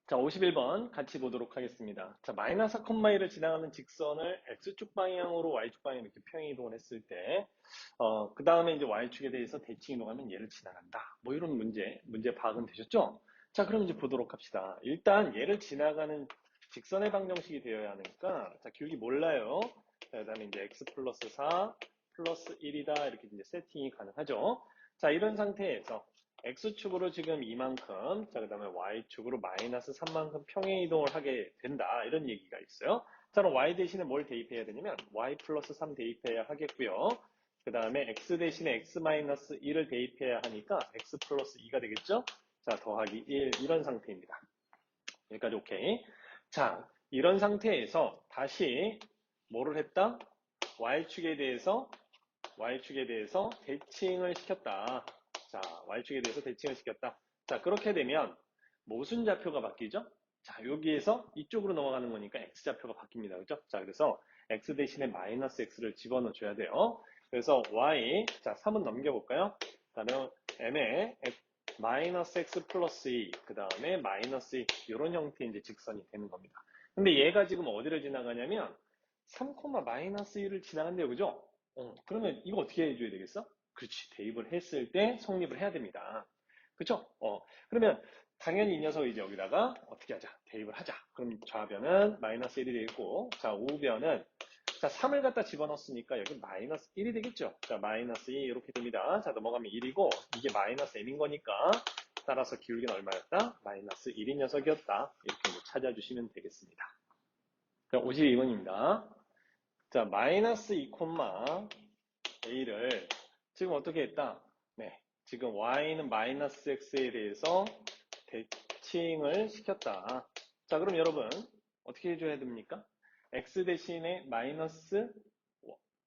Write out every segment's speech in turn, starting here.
자, 51번 같이 보도록 하겠습니다. 자, 마이너스 4,1을 지나가는 직선을 X축 방향으로 Y축 방향으로 이렇게 평행 이동을 했을 때, 그 다음에 이제 Y축에 대해서 대칭 이동하면 얘를 지나간다. 뭐 이런 문제 파악은 되셨죠? 자, 그럼 이제 보도록 합시다. 일단 얘를 지나가는 직선의 방정식이 되어야 하니까, 자, 기울기 몰라요. 자, 그 다음에 이제 X 플러스 4 플러스 1이다. 이렇게 이제 세팅이 가능하죠. 자, 이런 상태에서 X축으로 지금 이만큼, 자, 그 다음에 Y축으로 마이너스 3만큼 평행 이동을 하게 된다. 이런 얘기가 있어요. 자, 그럼 Y 대신에 뭘 대입해야 되냐면, Y 플러스 3 대입해야 하겠고요. 그 다음에 X 대신에 X 마이너스 1을 대입해야 하니까, X 플러스 2가 되겠죠? 자, 더하기 1, 이런 상태입니다. 여기까지 오케이. 자, 이런 상태에서 다시 뭐를 했다? Y축에 대해서 대칭을 시켰다. 자, Y축에 대해서 대칭을 시켰다. 자, 그렇게 되면 무슨 좌표가 바뀌죠? 자, 여기에서 이쪽으로 넘어가는 거니까 X좌표가 바뀝니다. 그죠? 자, 그래서 X 대신에 마이너스 X를 집어넣어 줘야 돼요. 그래서 Y, 자, 3은 넘겨볼까요? 그 다음에 M에 마이너스 X 플러스 2, 그 다음에 마이너스 2, 이런 형태의 이제 직선이 되는 겁니다. 근데 얘가 지금 어디를 지나가냐면 3, 마이너스 1을 지나간대요. 그죠? 그러면 이거 어떻게 해줘야 되겠어? 그렇지. 대입을 했을 때 성립을 해야 됩니다. 그쵸? 그러면 당연히 이 녀석을 이제 여기다가 어떻게 하자? 대입을 하자. 그럼 좌변은 마이너스 1이 되겠고, 자, 우변은, 자, 3을 갖다 집어넣었으니까 여기 마이너스 1이 되겠죠? 자, 마이너스 2 이렇게 됩니다. 자, 넘어가면 1이고, 이게 마이너스 m인 거니까, 따라서 기울기는 얼마였다? 마이너스 1인 녀석이었다. 이렇게 이제 찾아주시면 되겠습니다. 자, 52번입니다. 자, 마이너스 2, a를 지금 어떻게 했다? 네, 지금 y는 마이너스 x에 대해서 대칭을 시켰다. 자, 그럼 여러분 어떻게 해줘야 됩니까? x 대신에 마이너스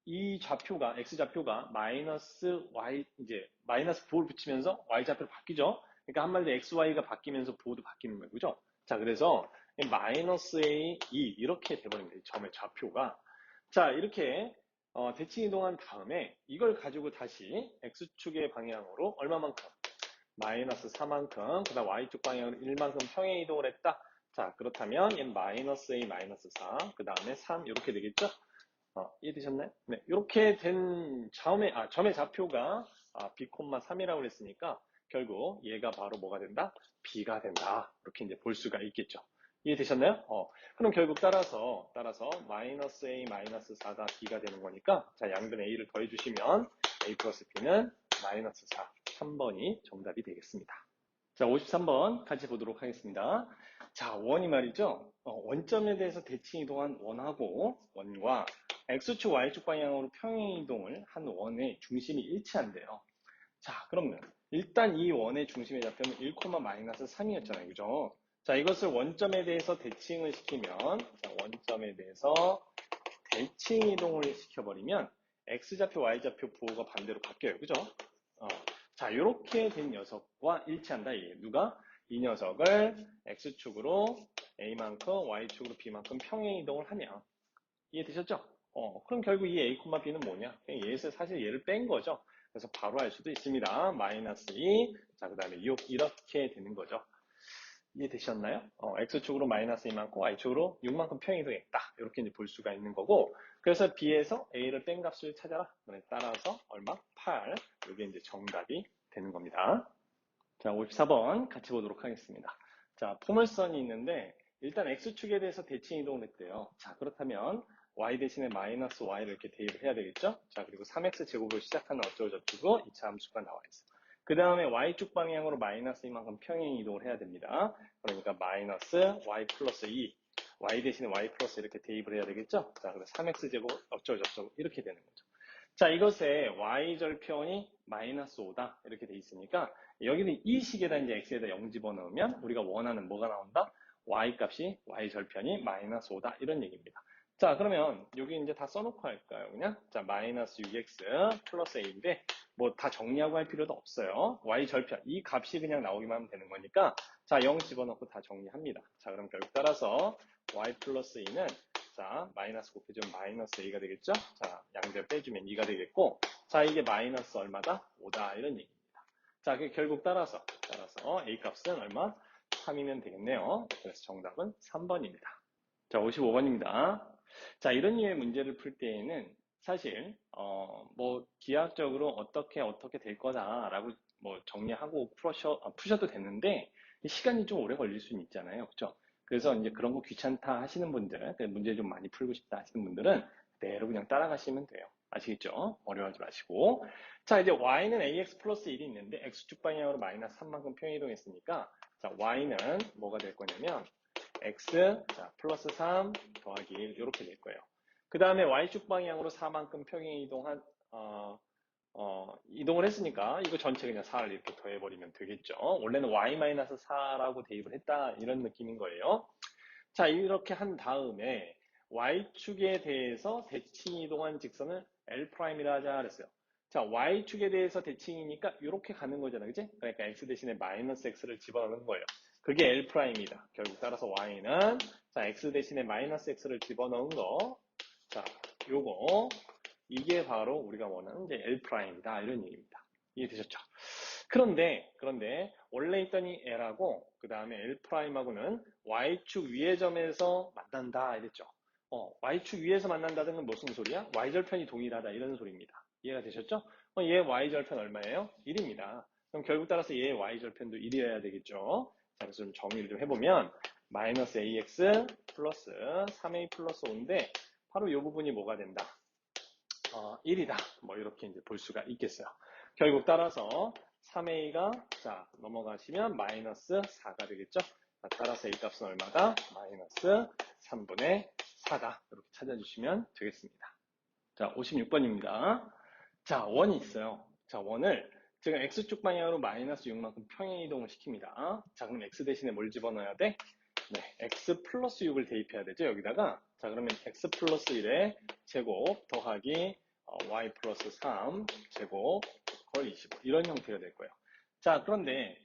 이 좌표가 x좌표가 마이너스 y 이제 마이너스 9를 붙이면서 y좌표로 바뀌죠. 그러니까 한마디로 xy가 바뀌면서 보도 바뀌는 거예요, 그죠? 자, 그래서 마이너스 a 2 이렇게 돼버립니다. 이 점의 좌표가. 자, 이렇게 대칭 이동한 다음에 이걸 가지고 다시 x축의 방향으로 얼마만큼? 마이너스 4만큼, 그 다음 y축 방향으로 1만큼 평행 이동을 했다. 자, 그렇다면 얘는 마이너스 a 마이너스 4, 그 다음에 3 이렇게 되겠죠? 이해되셨나요? 네, 이렇게 된 점의 좌표가 b, 3이라고 했으니까 결국 얘가 바로 뭐가 된다? b가 된다. 이렇게 이제 볼 수가 있겠죠. 이해되셨나요? 그럼 결국 따라서 마이너스 a 마이너스 4가 b가 되는 거니까 자, 양변 a를 더해주시면 a 플러스 b는 마이너스 4, 3번이 정답이 되겠습니다. 자, 53번 같이 보도록 하겠습니다. 자, 원이 말이죠. 원점에 대해서 대칭 이동한 원과 X축, Y축 방향으로 평행 이동을 한 원의 중심이 일치한대요. 자, 그러면 일단 이 원의 중심의 좌표는 1, 마이너스 3이었잖아요. 그죠? 자, 이것을 원점에 대해서 대칭을 시키면, 자, 원점에 대해서 대칭 이동을 시켜버리면 X좌표, Y좌표 부호가 반대로 바뀌어요. 그죠? 자, 이렇게 된 녀석과 일치한다. 누가? 이 녀석을 X축으로 A만큼, Y축으로 B만큼 평행 이동을 하냐. 이해되셨죠? 그럼 결국 이 A, B는 뭐냐? 그냥 얘에서 사실 얘를 뺀 거죠. 그래서 바로 알 수도 있습니다. 마이너스 2, 자, 그 다음에 6, 이렇게 되는 거죠. 이해되셨나요? X축으로 마이너스 2만큼, Y축으로 6만큼 평행이동했다. 이렇게 이제 볼 수가 있는 거고, 그래서 B에서 A를 뺀 값을 찾아라. 따라서 얼마? 8. 이게 이제 정답이 되는 겁니다. 자, 54번 같이 보도록 하겠습니다. 자, 포물선이 있는데, 일단 X축에 대해서 대칭 이동을 했대요. 자, 그렇다면 Y 대신에 마이너스 Y를 이렇게 대입을 해야 되겠죠? 자, 그리고 3X 제곱으로 시작하는 어쩌고저쩌고 2차 함수가 나와 있어. 그 다음에 Y축 방향으로 마이너스 이만큼 평행 이동을 해야 됩니다. 그러니까 마이너스 Y 플러스 2, Y 대신에 Y 플러스 이렇게 대입을 해야 되겠죠? 자, 그래서 3X 제곱 어쩌고저쩌고 이렇게 되는 거죠. 자, 이것에 Y절편이 마이너스 5다. 이렇게 돼 있으니까, 여기는 이 식에다 이제 X에다 0 집어넣으면, 우리가 원하는 뭐가 나온다? Y 값이, Y절편이 마이너스 5다. 이런 얘기입니다. 자, 그러면 여기 이제 다 써놓고 할까요? 그냥? 자, 마이너스 6X 플러스 A인데, 뭐 다 정리하고 할 필요도 없어요. Y절편. 이 값이 그냥 나오기만 하면 되는 거니까, 자, 0 집어넣고 다 정리합니다. 자, 그럼 결국 따라서 Y 플러스 2는 자, 마이너스 곱해주면 마이너스 a가 되겠죠? 자, 양변 빼주면 2가 되겠고, 자, 이게 마이너스 얼마다? 5다. 이런 얘기입니다. 자, 결국 따라서 a 값은 얼마? 3이면 되겠네요. 그래서 정답은 3번입니다. 자, 55번입니다. 자, 이런 류의 문제를 풀 때에는 사실 뭐 기하학적으로 어떻게 될 거다라고 뭐 정리하고 푸셔도 되는데 시간이 좀 오래 걸릴 수는 있잖아요. 그렇죠? 그래서 이제 그런 거 귀찮다 하시는 분들, 문제 좀 많이 풀고 싶다 하시는 분들은 그대로 그냥 따라가시면 돼요. 아시겠죠? 어려워하지 마시고. 자, 이제 y는 ax 플러스 1이 있는데 x축 방향으로 마이너스 3만큼 평이동했으니까 자, y는 뭐가 될 거냐면 x 자, 플러스 3 더하기 1 이렇게 될 거예요. 그 다음에 y축 방향으로 4만큼 평행이동한 이동을 했으니까 이거 전체 그냥 4를 이렇게 더해버리면 되겠죠. 원래는 y-4라고 대입을 했다 이런 느낌인 거예요. 자, 이렇게 한 다음에 y축에 대해서 대칭 이동한 직선을 L'이라 하자 그랬어요. 자, y축에 대해서 대칭이니까 이렇게 가는 거잖아요. 그치? 그러니까 x 대신에 마이너스 x를 집어넣는 거예요. 그게 L'이다. 결국 따라서 y는 자, x 대신에 마이너스 x를 집어넣은 거. 자, 요거 이게 바로 우리가 원하는 이제 L'이다. 이런 얘기입니다. 이해되셨죠? 그런데 원래 있던 이 L하고 그 다음에 L'하고는 Y축 위의 점에서 만난다 이랬죠. Y축 위에서 만난다는 건 무슨 소리야? Y절편이 동일하다 이런 소리입니다. 이해가 되셨죠? 얘 Y절편 얼마예요? 1입니다. 그럼 결국 따라서 얘 Y절편도 1이어야 되겠죠. 자, 그래서 좀 정리를 좀 해보면 마이너스 AX 플러스 3A 플러스 5인데 바로 이 부분이 뭐가 된다? 1이다. 뭐 이렇게 이제 볼 수가 있겠어요. 결국 따라서 3a가 자 넘어가시면 마이너스 4가 되겠죠. 자, 따라서 a 값은 얼마다? 마이너스 3분의 4다. 이렇게 찾아주시면 되겠습니다. 자, 56번입니다. 자, 원이 있어요. 자, 원을 제가 x축 방향으로 마이너스 6만큼 평행 이동을 시킵니다. 자, 그럼 x 대신에 뭘 집어넣어야 돼? 네, x 플러스 6을 대입해야 되죠, 여기다가. 자, 그러면 x 플러스 1의 제곱 더하기 y 플러스 3 제곱 거의 25 이런 형태가 될 거예요. 자, 그런데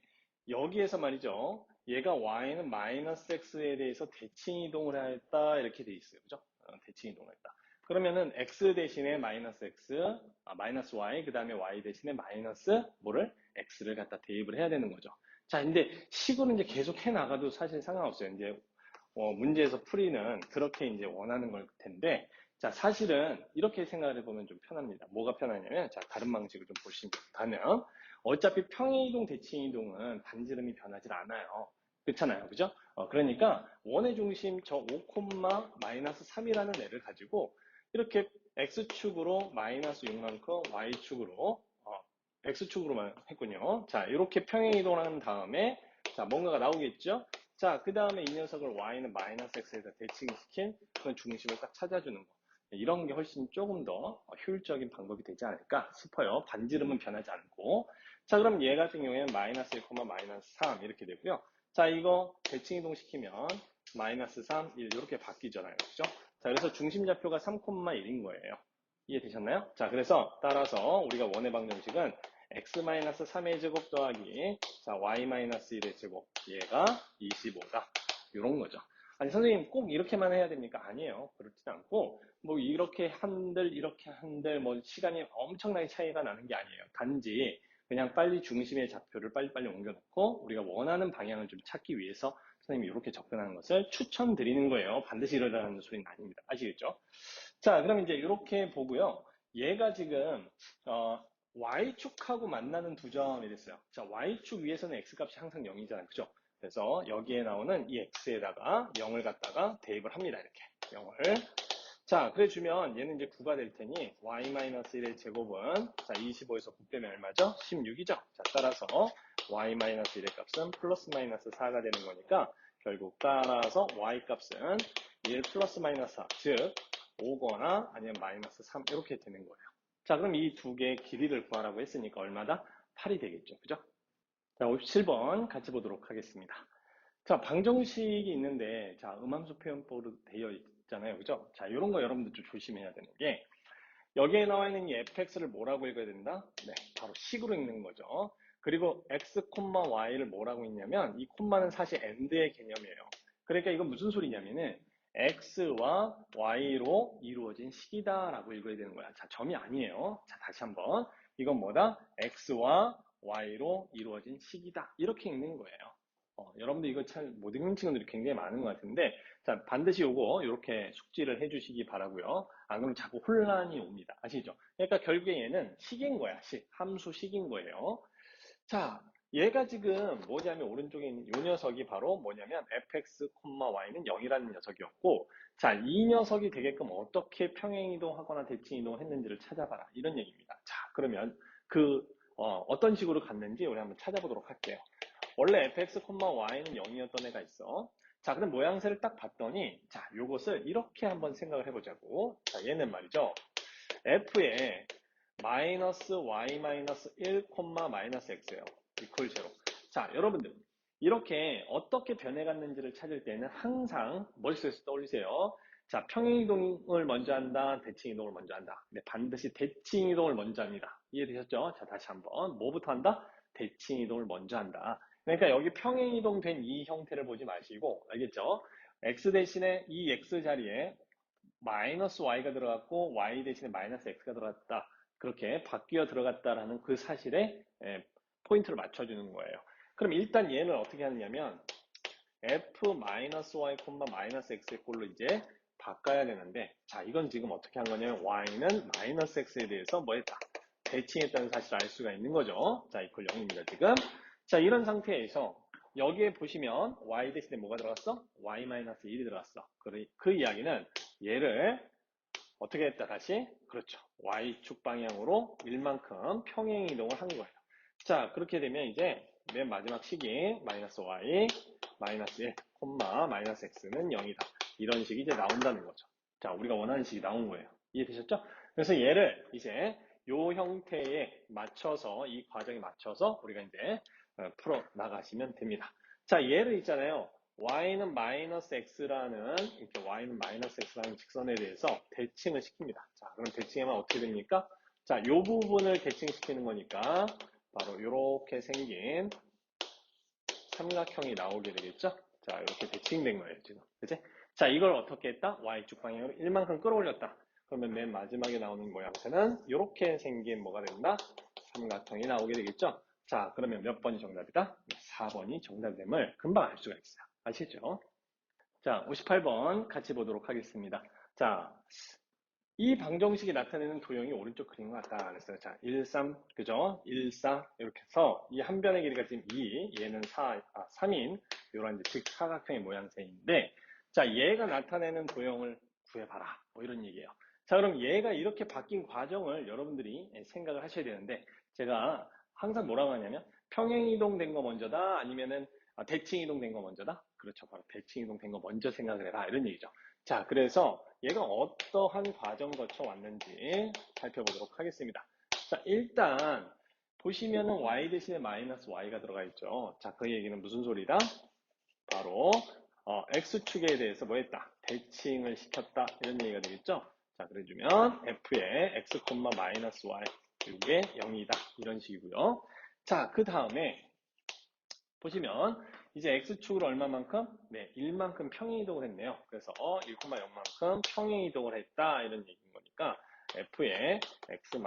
여기에서 말이죠. 얘가 y는 마이너스 x에 대해서 대칭 이동을 했다 이렇게 돼 있어요. 그죠? 대칭 이동을 했다. 그러면은 x 대신에 마이너스 x, 마이너스 y, 그 다음에 y 대신에 마이너스 뭐를? x를 갖다 대입을 해야 되는 거죠. 자, 근데 식으로 이제 계속 해 나가도 사실 상관없어요. 이제 문제에서 풀이는 그렇게 이제 원하는 걸 텐데, 자, 사실은 이렇게 생각을 해보면 좀 편합니다. 뭐가 편하냐면, 자, 다른 방식을 좀 보시면, 어차피 평행이동, 대칭이동은 반지름이 변하지 않아요. 그렇잖아요. 그죠? 그러니까 원의 중심 저 5, 마이너스 3이라는 애를 가지고 이렇게 x축으로 마이너스 6만큼 y축으로 x축으로만 했군요. 자, 이렇게 평행이동을 한 다음에 자, 뭔가가 나오겠죠? 자, 그 다음에 이 녀석을 y는 마이너스 x에다 대칭시킨 그런 중심을 딱 찾아주는 거. 이런 게 훨씬 조금 더 효율적인 방법이 되지 않을까 싶어요. 반지름은 변하지 않고. 자, 그럼 얘 같은 경우에는 마이너스 1, 마이너스 3 이렇게 되고요. 자, 이거 대칭 이동시키면 마이너스 3, 1 이렇게 바뀌잖아요. 그죠? 자, 그래서 중심좌표가 3,1인 거예요. 이해되셨나요? 자, 그래서 따라서 우리가 원의 방정식은 x-3의 제곱 더하기 자, y-1의 제곱 얘가 25다. 이런 거죠. 아니 선생님 꼭 이렇게만 해야 됩니까? 아니에요. 그렇진 않고 뭐 이렇게 한들 뭐 시간이 엄청나게 차이가 나는 게 아니에요. 단지 그냥 빨리 중심의 좌표를 빨리빨리 옮겨놓고 우리가 원하는 방향을 좀 찾기 위해서 선생님이 이렇게 접근하는 것을 추천드리는 거예요. 반드시 이러라는 소리는 아닙니다. 아시겠죠? 자, 그럼 이제 이렇게 보고요. 얘가 지금 y축하고 만나는 두 점이 됐어요. 자, y축 위에서는 x값이 항상 0이잖아요. 그죠? 그래서 여기에 나오는 이 x에다가 0을 갖다가 대입을 합니다. 이렇게 0을. 자, 그래 주면 얘는 이제 9가 될 테니 y-1의 제곱은 자, 25에서 9 빼면 얼마죠? 16이죠. 자, 따라서 y-1의 값은 플러스 마이너스 4가 되는 거니까 결국 따라서 y 값은 1 플러스 마이너스 4, 즉 5거나 아니면 마이너스 3 이렇게 되는 거예요. 자, 그럼 이 두 개의 길이를 구하라고 했으니까 얼마다? 8이 되겠죠. 그죠? 자, 57번 같이 보도록 하겠습니다. 자, 방정식이 있는데, 자, 음함수 표현법으로 되어 있잖아요. 그죠? 자, 이런 거 여러분들 좀 조심해야 되는 게, 여기에 나와 있는 이 fx를 뭐라고 읽어야 된다? 네, 바로 식으로 읽는 거죠. 그리고 x, y를 뭐라고 읽냐면, 이 콤마는 사실 and의 개념이에요. 그러니까 이건 무슨 소리냐면은, x와 y로 이루어진 식이다라고 읽어야 되는 거야. 자, 점이 아니에요. 자, 다시 한번. 이건 뭐다? x와 y로 이루어진 식이다. 이렇게 읽는 거예요. 여러분들 이거 잘 못 읽는 친구들이 굉장히 많은 것 같은데, 자, 반드시 요거, 이렇게 숙지를 해주시기 바라고요. 안 그러면 자꾸 혼란이 옵니다. 아시죠? 그러니까 결국에 얘는 식인 거야, 함수 식인 거예요. 자, 얘가 지금 뭐냐면 오른쪽에 있는 이 녀석이 바로 뭐냐면 fx, y는 0이라는 녀석이었고, 자, 이 녀석이 되게끔 어떻게 평행이동하거나 대칭이동을 했는지를 찾아봐라. 이런 얘기입니다. 자, 그러면 어떤 식으로 갔는지 우리 한번 찾아보도록 할게요. 원래 fx, y는 0이었던 애가 있어. 자, 그럼 모양새를 딱 봤더니, 자, 요것을 이렇게 한번 생각을 해보자고. 자, 얘는 말이죠. f에 마이너스 y 마이너스 1, 마이너스 x예요. 이퀄 제로. 자, 여러분들. 이렇게 어떻게 변해갔는지를 찾을 때는 항상 머릿속에서 떠올리세요. 자, 평행이동을 먼저 한다, 대칭이동을 먼저 한다. 근데 반드시 대칭이동을 먼저 합니다. 이해되셨죠? 자, 다시 한번. 뭐부터 한다? 대칭이동을 먼저 한다. 그러니까 여기 평행이동 된 이 형태를 보지 마시고, 알겠죠? x 대신에 이 x 자리에 마이너스 y가 들어갔고 y 대신에 마이너스 x가 들어갔다. 그렇게 바뀌어 들어갔다라는 그 사실에 포인트를 맞춰주는 거예요. 그럼 일단 얘는 어떻게 하느냐면 f 마이너스 y, 마이너스 x의 꼴로 이제 바꿔야 되는데, 자, 이건 지금 어떻게 한 거냐면 y는 마이너스 x에 대해서 뭐 했다? 대칭했다는 사실을 알 수가 있는 거죠. 자, 이퀄 0입니다, 지금. 자, 이런 상태에서 여기에 보시면 y 대신에 뭐가 들어갔어? y-1이 들어갔어. 그 이야기는 얘를 어떻게 했다 다시? 그렇죠. y축 방향으로 1만큼 평행 이동을 한 거예요. 자, 그렇게 되면 이제 맨 마지막 식이 마이너스 y, 마이너스 1, 마이너스 x는 0이다. 이런 식이 이제 나온다는 거죠. 자, 우리가 원하는 식이 나온 거예요. 이해되셨죠? 그래서 얘를 이제 요 형태에 맞춰서, 이 과정에 맞춰서 우리가 이제 풀어 나가시면 됩니다. 자, 얘를 있잖아요. y는 마이너스 x라는, 이렇게 y는 마이너스 x라는 직선에 대해서 대칭을 시킵니다. 자, 그럼 대칭하면 어떻게 됩니까? 자, 요 부분을 대칭시키는 거니까 바로 이렇게 생긴 삼각형이 나오게 되겠죠? 자, 이렇게 대칭된 거예요, 지금. 그치? 자, 이걸 어떻게 했다? y축 방향으로 1만큼 끌어올렸다. 그러면 맨 마지막에 나오는 모양새는 이렇게 생긴 뭐가 된다? 삼각형이 나오게 되겠죠? 자, 그러면 몇 번이 정답이다? 4번이 정답됨을 금방 알 수가 있어요. 아시죠? 자, 58번 같이 보도록 하겠습니다. 자, 이 방정식이 나타내는 도형이 오른쪽 그린 것 같다 그랬어요. 자, 1, 3, 그죠? 1, 4 이렇게 해서 이 한 변의 길이가 지금 2, 얘는 3인 이런 이제 직사각형의 모양새인데, 자, 얘가 나타내는 도형을 구해봐라. 뭐 이런 얘기예요. 자, 그럼 얘가 이렇게 바뀐 과정을 여러분들이 생각을 하셔야 되는데, 제가 항상 뭐라고 하냐면 평행이동 된 거 먼저다, 아니면은 대칭이동 된 거 먼저다. 그렇죠. 바로 대칭이동 된 거 먼저 생각을 해라. 이런 얘기죠. 자, 그래서 얘가 어떠한 과정 거쳐 왔는지 살펴보도록 하겠습니다. 자, 일단 보시면은 y 대신에 마이너스 y가 들어가 있죠. 자, 그 얘기는 무슨 소리다? 바로 x축에 대해서 뭐 했다? 대칭을 시켰다. 이런 얘기가 되겠죠. 자, 그래주면 f의 x, 마이너스 y 이게 0이다. 이런 식이고요. 자, 그 다음에 보시면 이제 x축으로 얼마만큼? 네, 1만큼 평행이동을 했네요. 그래서 1,0만큼 평행이동을 했다 이런 얘기인 거니까 f의 x-1,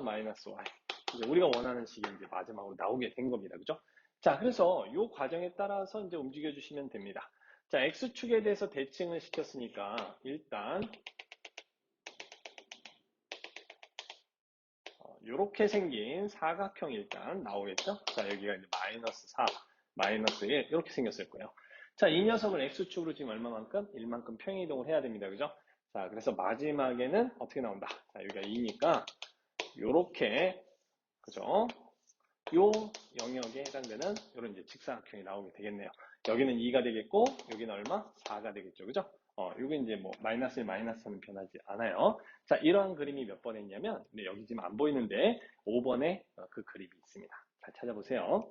마이너스 y 이제 우리가 원하는 식이 이제 마지막으로 나오게 된 겁니다. 그죠? 자, 그래서 이 과정에 따라서 이제 움직여 주시면 됩니다. 자, x축에 대해서 대칭을 시켰으니까 일단 이렇게 생긴 사각형이 일단 나오겠죠? 자, 여기가 이제 마이너스 4, 마이너스 1 이렇게 생겼을 거예요. 자, 이 녀석을 x축으로 지금 얼마만큼? 1만큼 평행이동을 해야 됩니다. 그죠? 자, 그래서 마지막에는 어떻게 나온다? 자, 여기가 2니까 이렇게 그죠? 요 영역에 해당되는 이런 이제 직사각형이 나오게 되겠네요. 여기는 2가 되겠고 여기는 얼마? 4가 되겠죠. 그죠? 요게 이제 뭐 마이너스 1, 마이너스 3은 변하지 않아요. 자, 이러한 그림이 몇 번에 있냐면 여기 지금 안 보이는데 5번에 그 그림이 있습니다. 잘 찾아보세요.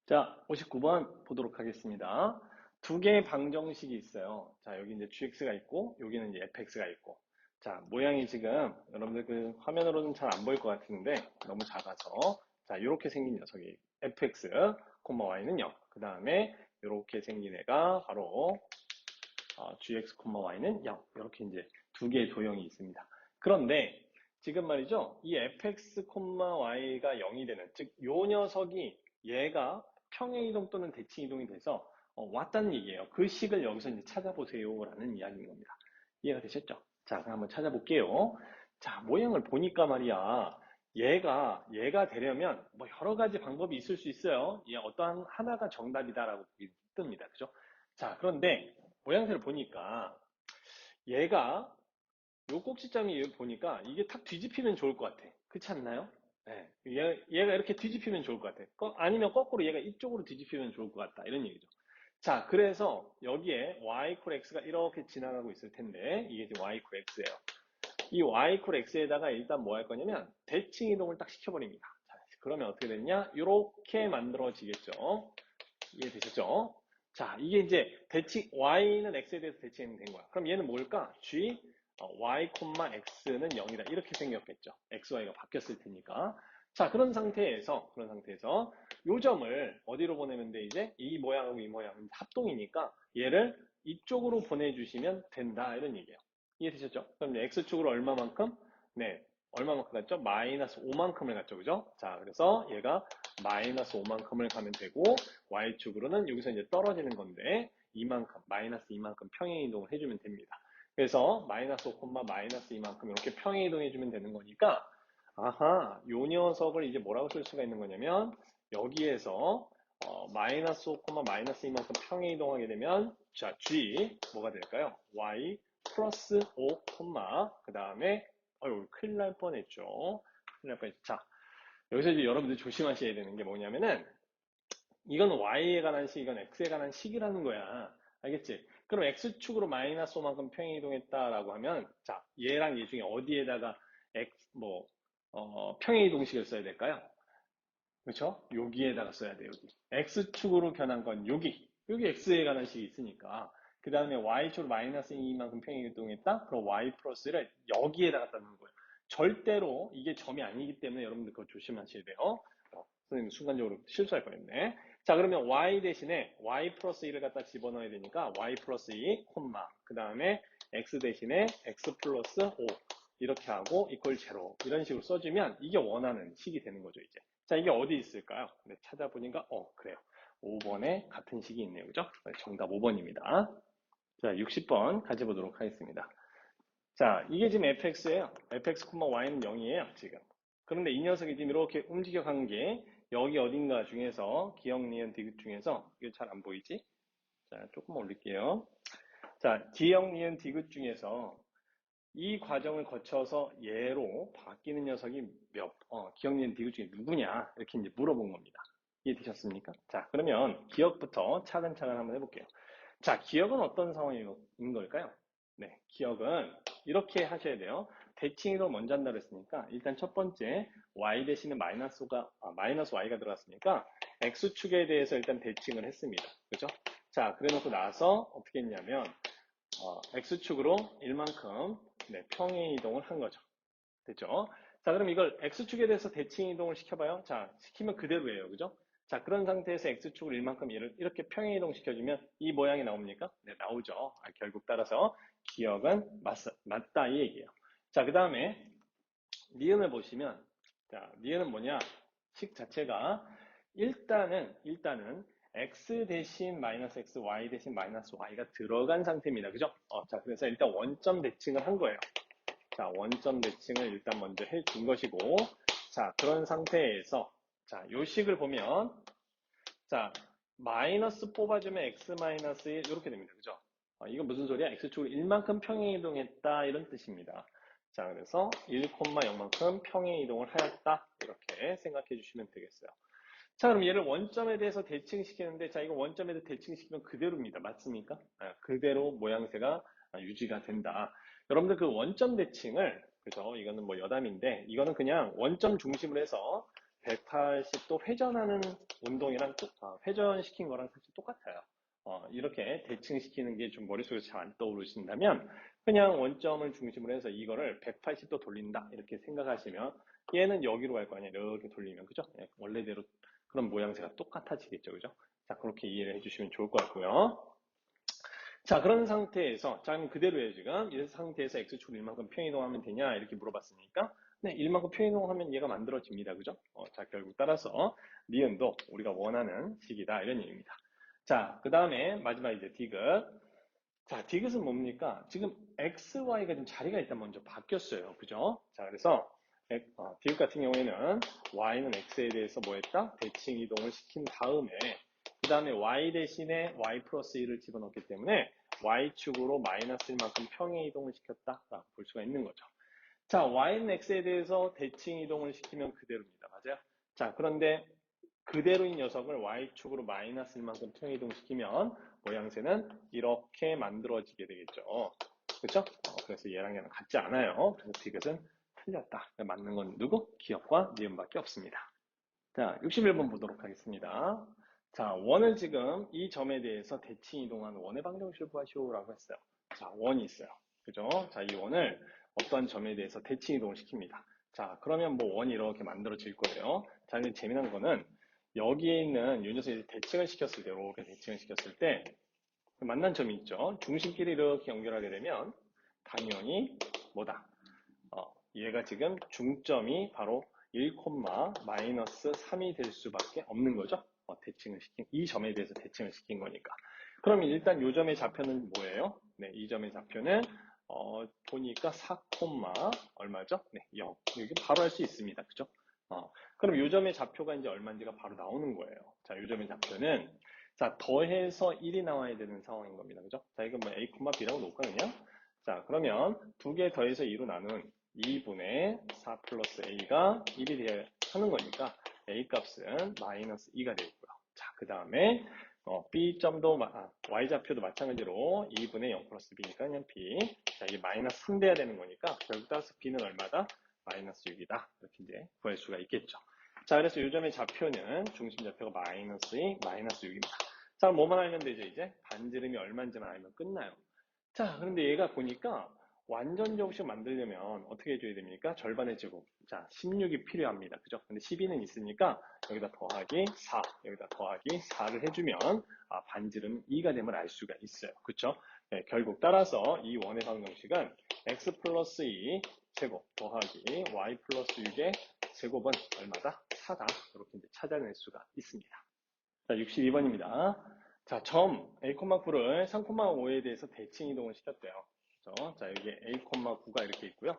자, 59번 보도록 하겠습니다. 두 개의 방정식이 있어요. 자, 여기 이제 gx가 있고 여기는 이제 fx가 있고, 자, 모양이 지금 여러분들 그 화면으로는 잘 안 보일 것 같은데 너무 작아서, 자, 이렇게 생긴 녀석이 fx, y는 0. 그 다음에 이렇게 생긴 애가 바로 gx, y는 0. 이렇게 이제 두 개의 도형이 있습니다. 그런데 지금 말이죠. 이 fx, y가 0이 되는, 즉, 요 녀석이 얘가 평행이동 또는 대칭이동이 돼서 왔다는 얘기예요. 그 식을 여기서 이제 찾아보세요 라는 이야기인 겁니다. 이해가 되셨죠? 자, 그럼 한번 찾아볼게요. 자, 모양을 보니까 말이야. 얘가 되려면 뭐 여러 가지 방법이 있을 수 있어요. 어떠한 하나가 정답이다라고 보기 뜹니다. 그죠? 자, 그런데 모양새를 보니까 얘가 요 꼭지점이 보니까 이게 탁 뒤집히면 좋을 것 같아. 그렇지 않나요? 네. 얘가 이렇게 뒤집히면 좋을 것 같아. 아니면 거꾸로 얘가 이쪽으로 뒤집히면 좋을 것 같다. 이런 얘기죠. 자, 그래서 여기에 y 콜 x가 이렇게 지나가고 있을 텐데 이게 지금 y 콜 x예요. 이 y 콜 x에다가 일단 뭐 할 거냐면 대칭 이동을 딱 시켜버립니다. 자, 그러면 어떻게 됐냐? 이렇게 만들어지겠죠. 이해되셨죠? 자, 이게 이제 y는 x에 대해서 대칭이 된 거야. 그럼 얘는 뭘까? y, x는 0이다. 이렇게 생겼겠죠. x, y가 바뀌었을 테니까. 자, 그런 상태에서 요 점을 어디로 보내면 돼? 이제 이 모양하고 이 모양은 합동이니까 얘를 이쪽으로 보내주시면 된다. 이런 얘기예요. 이해되셨죠? 그럼 x축으로 얼마만큼? 네. 얼마만큼 갔죠? 마이너스 5만큼을 갔죠. 그죠? 자, 그래서 얘가 마이너스 5만큼을 가면 되고, y축으로는 여기서 이제 떨어지는 건데, 마이너스 2만큼 평행 이동을 해주면 됩니다. 그래서 마이너스 5, 마이너스 2만큼 이렇게 평행 이동해주면 되는 거니까, 아하, 요 녀석을 이제 뭐라고 쓸 수가 있는 거냐면, 여기에서 마이너스 5, 마이너스 2만큼 평행 이동하게 되면, 자, 뭐가 될까요? y 플러스 5, 그 다음에 큰일 날 뻔했죠. 자, 여기서 이제 여러분들 조심하셔야 되는 게 뭐냐면은, 이건 y에 관한 식, 이건 x에 관한 식이라는 거야. 알겠지? 그럼 x축으로 마이너스 5만큼 평행 이동했다라고 하면, 자, 얘랑 얘 중에 어디에다가 평행 이동식을 써야 될까요? 그렇죠? 여기에다가 써야 돼요, 여기. x축으로 변한 건 여기 x에 관한 식이 있으니까. 그 다음에 y축으로 마이너스 2만큼 평행 이동했다? 그럼 y 플러스를 여기에다가 넣는 거예요. 절대로 이게 점이 아니기 때문에 여러분들 그거 조심하셔야 돼요. 선생님 순간적으로 실수할 뻔했네. 자, 그러면 y 대신에 y 플러스 1을 갖다 집어넣어야 되니까 y 플러스 2, 그 다음에 x 대신에 x 플러스 5 이렇게 하고 이퀄 제로 이런 식으로 써주면 이게 원하는 식이 되는 거죠, 이제. 자, 이게 어디 있을까요? 네, 찾아보니까 그래요. 5번에 같은 식이 있네요. 그죠? 네, 정답 5번입니다. 자, 60번 가져보도록 하겠습니다. 자, 이게 지금 fx예요. fx, y는 0이에요, 지금. 그런데 이 녀석이 지금 이렇게 움직여 간 게 여기 어딘가 중에서 기억, 니은, 디귿 중에서 이게 잘 안 보이지? 자, 조금 올릴게요. 자, 기억, 니은, 디귿 중에서 이 과정을 거쳐서 얘로 바뀌는 녀석이 기억, 니은, 디귿 중에 누구냐? 이렇게 이제 물어본 겁니다. 이해되셨습니까? 자, 그러면 기억부터 차근차근 한번 해볼게요. 자, 기억은 어떤 상황인 걸까요? 네, 기억은 이렇게 하셔야 돼요. 대칭으로 먼저 한다고 했으니까 일단 첫 번째 y 대신에 마이너스 y가 들어갔으니까 x축에 대해서 일단 대칭을 했습니다. 그죠? 자, 그래 놓고 나서 어떻게 했냐면 x축으로 1만큼 평행 이동을 한 거죠. 됐죠? 자, 그럼 이걸 x축에 대해서 대칭 이동을 시켜봐요. 자, 시키면 그대로예요. 그죠? 자, 그런 상태에서 x축을 1만큼 얘를 이렇게 평행 이동 시켜주면 이 모양이 나옵니까? 네, 나오죠. 결국 따라서 기억은 맞다 이 얘기예요. 자, 그 다음에 니은을 보시면 자, 니은은 뭐냐? 식 자체가 일단은 x 대신 마이너스 x, y 대신 마이너스 y가 들어간 상태입니다. 그죠? 자, 그래서 일단 원점 대칭을 한 거예요. 자, 원점 대칭을 일단 먼저 해준 것이고, 자, 그런 상태에서, 자, 요 식을 보면, 자, 마이너스 뽑아주면 x 마이너스 1, 이렇게 됩니다. 그죠? 이건 무슨 소리야? x축으로 1만큼 평행 이동했다, 이런 뜻입니다. 자, 그래서 1,0만큼 평행 이동을 하였다, 이렇게 생각해 주시면 되겠어요. 자, 그럼 얘를 원점에 대해서 대칭시키는데, 자, 이거 원점에 대해서 대칭시키면 그대로입니다. 맞습니까? 그대로 모양새가 유지가 된다. 여러분들 그 원점 대칭을, 그죠? 이거는 뭐 여담인데, 이거는 그냥 원점 중심으로 해서 180도 회전하는 운동이랑 회전시킨 거랑 사실 똑같아요. 이렇게 대칭시키는 게 좀 머릿속에서 잘 안 떠오르신다면, 그냥 원점을 중심으로 해서 이거를 180도 돌린다. 이렇게 생각하시면, 얘는 여기로 갈 거 아니에요. 이렇게 돌리면, 그죠? 원래대로 그런 모양새가 똑같아지겠죠. 그죠? 자, 그렇게 이해를 해주시면 좋을 것 같고요. 자, 그런 상태에서, 자, 그럼 그대로예요, 지금. 이 상태에서 x축 1만큼 평이동하면 되냐? 이렇게 물어봤으니까, 네, 1만큼 표이동하면 얘가 만들어집니다. 그죠? 자, 결국 따라서 니은도 우리가 원하는 식이다. 이런 얘기입니다. 자, 그 다음에 마지막 이제 디귿. 자, 디귿은 뭡니까? 지금 x, y가 좀 자리가 일단 먼저 바뀌었어요. 그죠? 자, 그래서 디귿 같은 경우에는 y는 x에 대해서 뭐 했다? 대칭 이동을 시킨 다음에 그 다음에 y 대신에 y 플러스 1을 집어넣기 때문에 y축으로 마이너스 1만큼 평행 이동을 시켰다라고 볼 수가 있는 거죠. 자, y는 x에 대해서 대칭 이동을 시키면 그대로입니다. 맞아요? 자, 그런데 그대로인 녀석을 y축으로 마이너스 1만큼 평행 이동시키면 모양새는 이렇게 만들어지게 되겠죠. 그렇죠? 그래서 얘랑 같지 않아요. 그래서 디귿은 틀렸다. 맞는 건 누구? 기억과 니은밖에 없습니다. 자, 61번 보도록 하겠습니다. 자, 원을 지금 이 점에 대해서 대칭 이동한 원의 방정식을 구하시오라고 했어요. 자, 원이 있어요. 그죠? 자, 이 원을 어떤 점에 대해서 대칭 이동을 시킵니다. 자, 그러면 뭐 원이 이렇게 만들어질 거예요. 자, 근데 재미난 거는 여기에 있는 요 녀석이 대칭을 시켰을 때, 이렇게 대칭을 시켰을 때 만난 점이 있죠. 중심끼리 이렇게 연결하게 되면 당연히 뭐다? 얘가 지금 중점이 바로 1, 마이너스 3이 될 수밖에 없는 거죠. 대칭을 시킨, 이 점에 대해서 대칭을 시킨 거니까. 그러면 일단 이 점의 좌표는 뭐예요? 네, 이 점의 좌표는, 보니까 4, 얼마죠? 네, 0. 이게 바로 할 수 있습니다. 그죠? 그럼 이 점의 좌표가 이제 얼마인지가 바로 나오는 거예요. 자, 이 점의 좌표는, 자, 더해서 1이 나와야 되는 상황인 겁니다. 그죠? 자, 이건 뭐 A, B라고 놓을까, 그냥? 자, 그러면 두 개 더해서 2로 나눈 2분의 4 플러스 a가 1이 되어야 하는 거니까 a 값은 마이너스 2가 되고요. 자, 그 다음에 b점도 y좌표도 마찬가지로 2분의 0 플러스 b니까 그냥 b. 자, 이게 마이너스 3 돼야 되는 거니까 결국 따라서 b는 얼마다? 마이너스 6이다. 이렇게 이제 구할 수가 있겠죠. 자, 그래서 이 점의 좌표는 중심 좌표가 마이너스 2, 마이너스 6입니다. 자, 뭐만 알면 되죠, 이제? 반지름이 얼마인지만 알면 끝나요. 자, 그런데 얘가 보니까 완전 제곱식 만들려면 어떻게 해줘야 됩니까? 절반의 제곱. 자, 16이 필요합니다. 그죠? 근데 12는 있으니까 여기다 더하기 4, 여기다 더하기 4를 해주면 반지름 2가 됨을 알 수가 있어요. 그쵸? 네, 결국 따라서 이 원의 방정식은 x 플러스 2 제곱 더하기 y 플러스 6의 제곱은 얼마다? 4다. 이렇게 이제 찾아낼 수가 있습니다. 자, 62번입니다. 자, 점 A,9를 3,5에 대해서 대칭 이동을 시켰대요. 그렇죠? 자, 여기 A,9가 이렇게 있고요.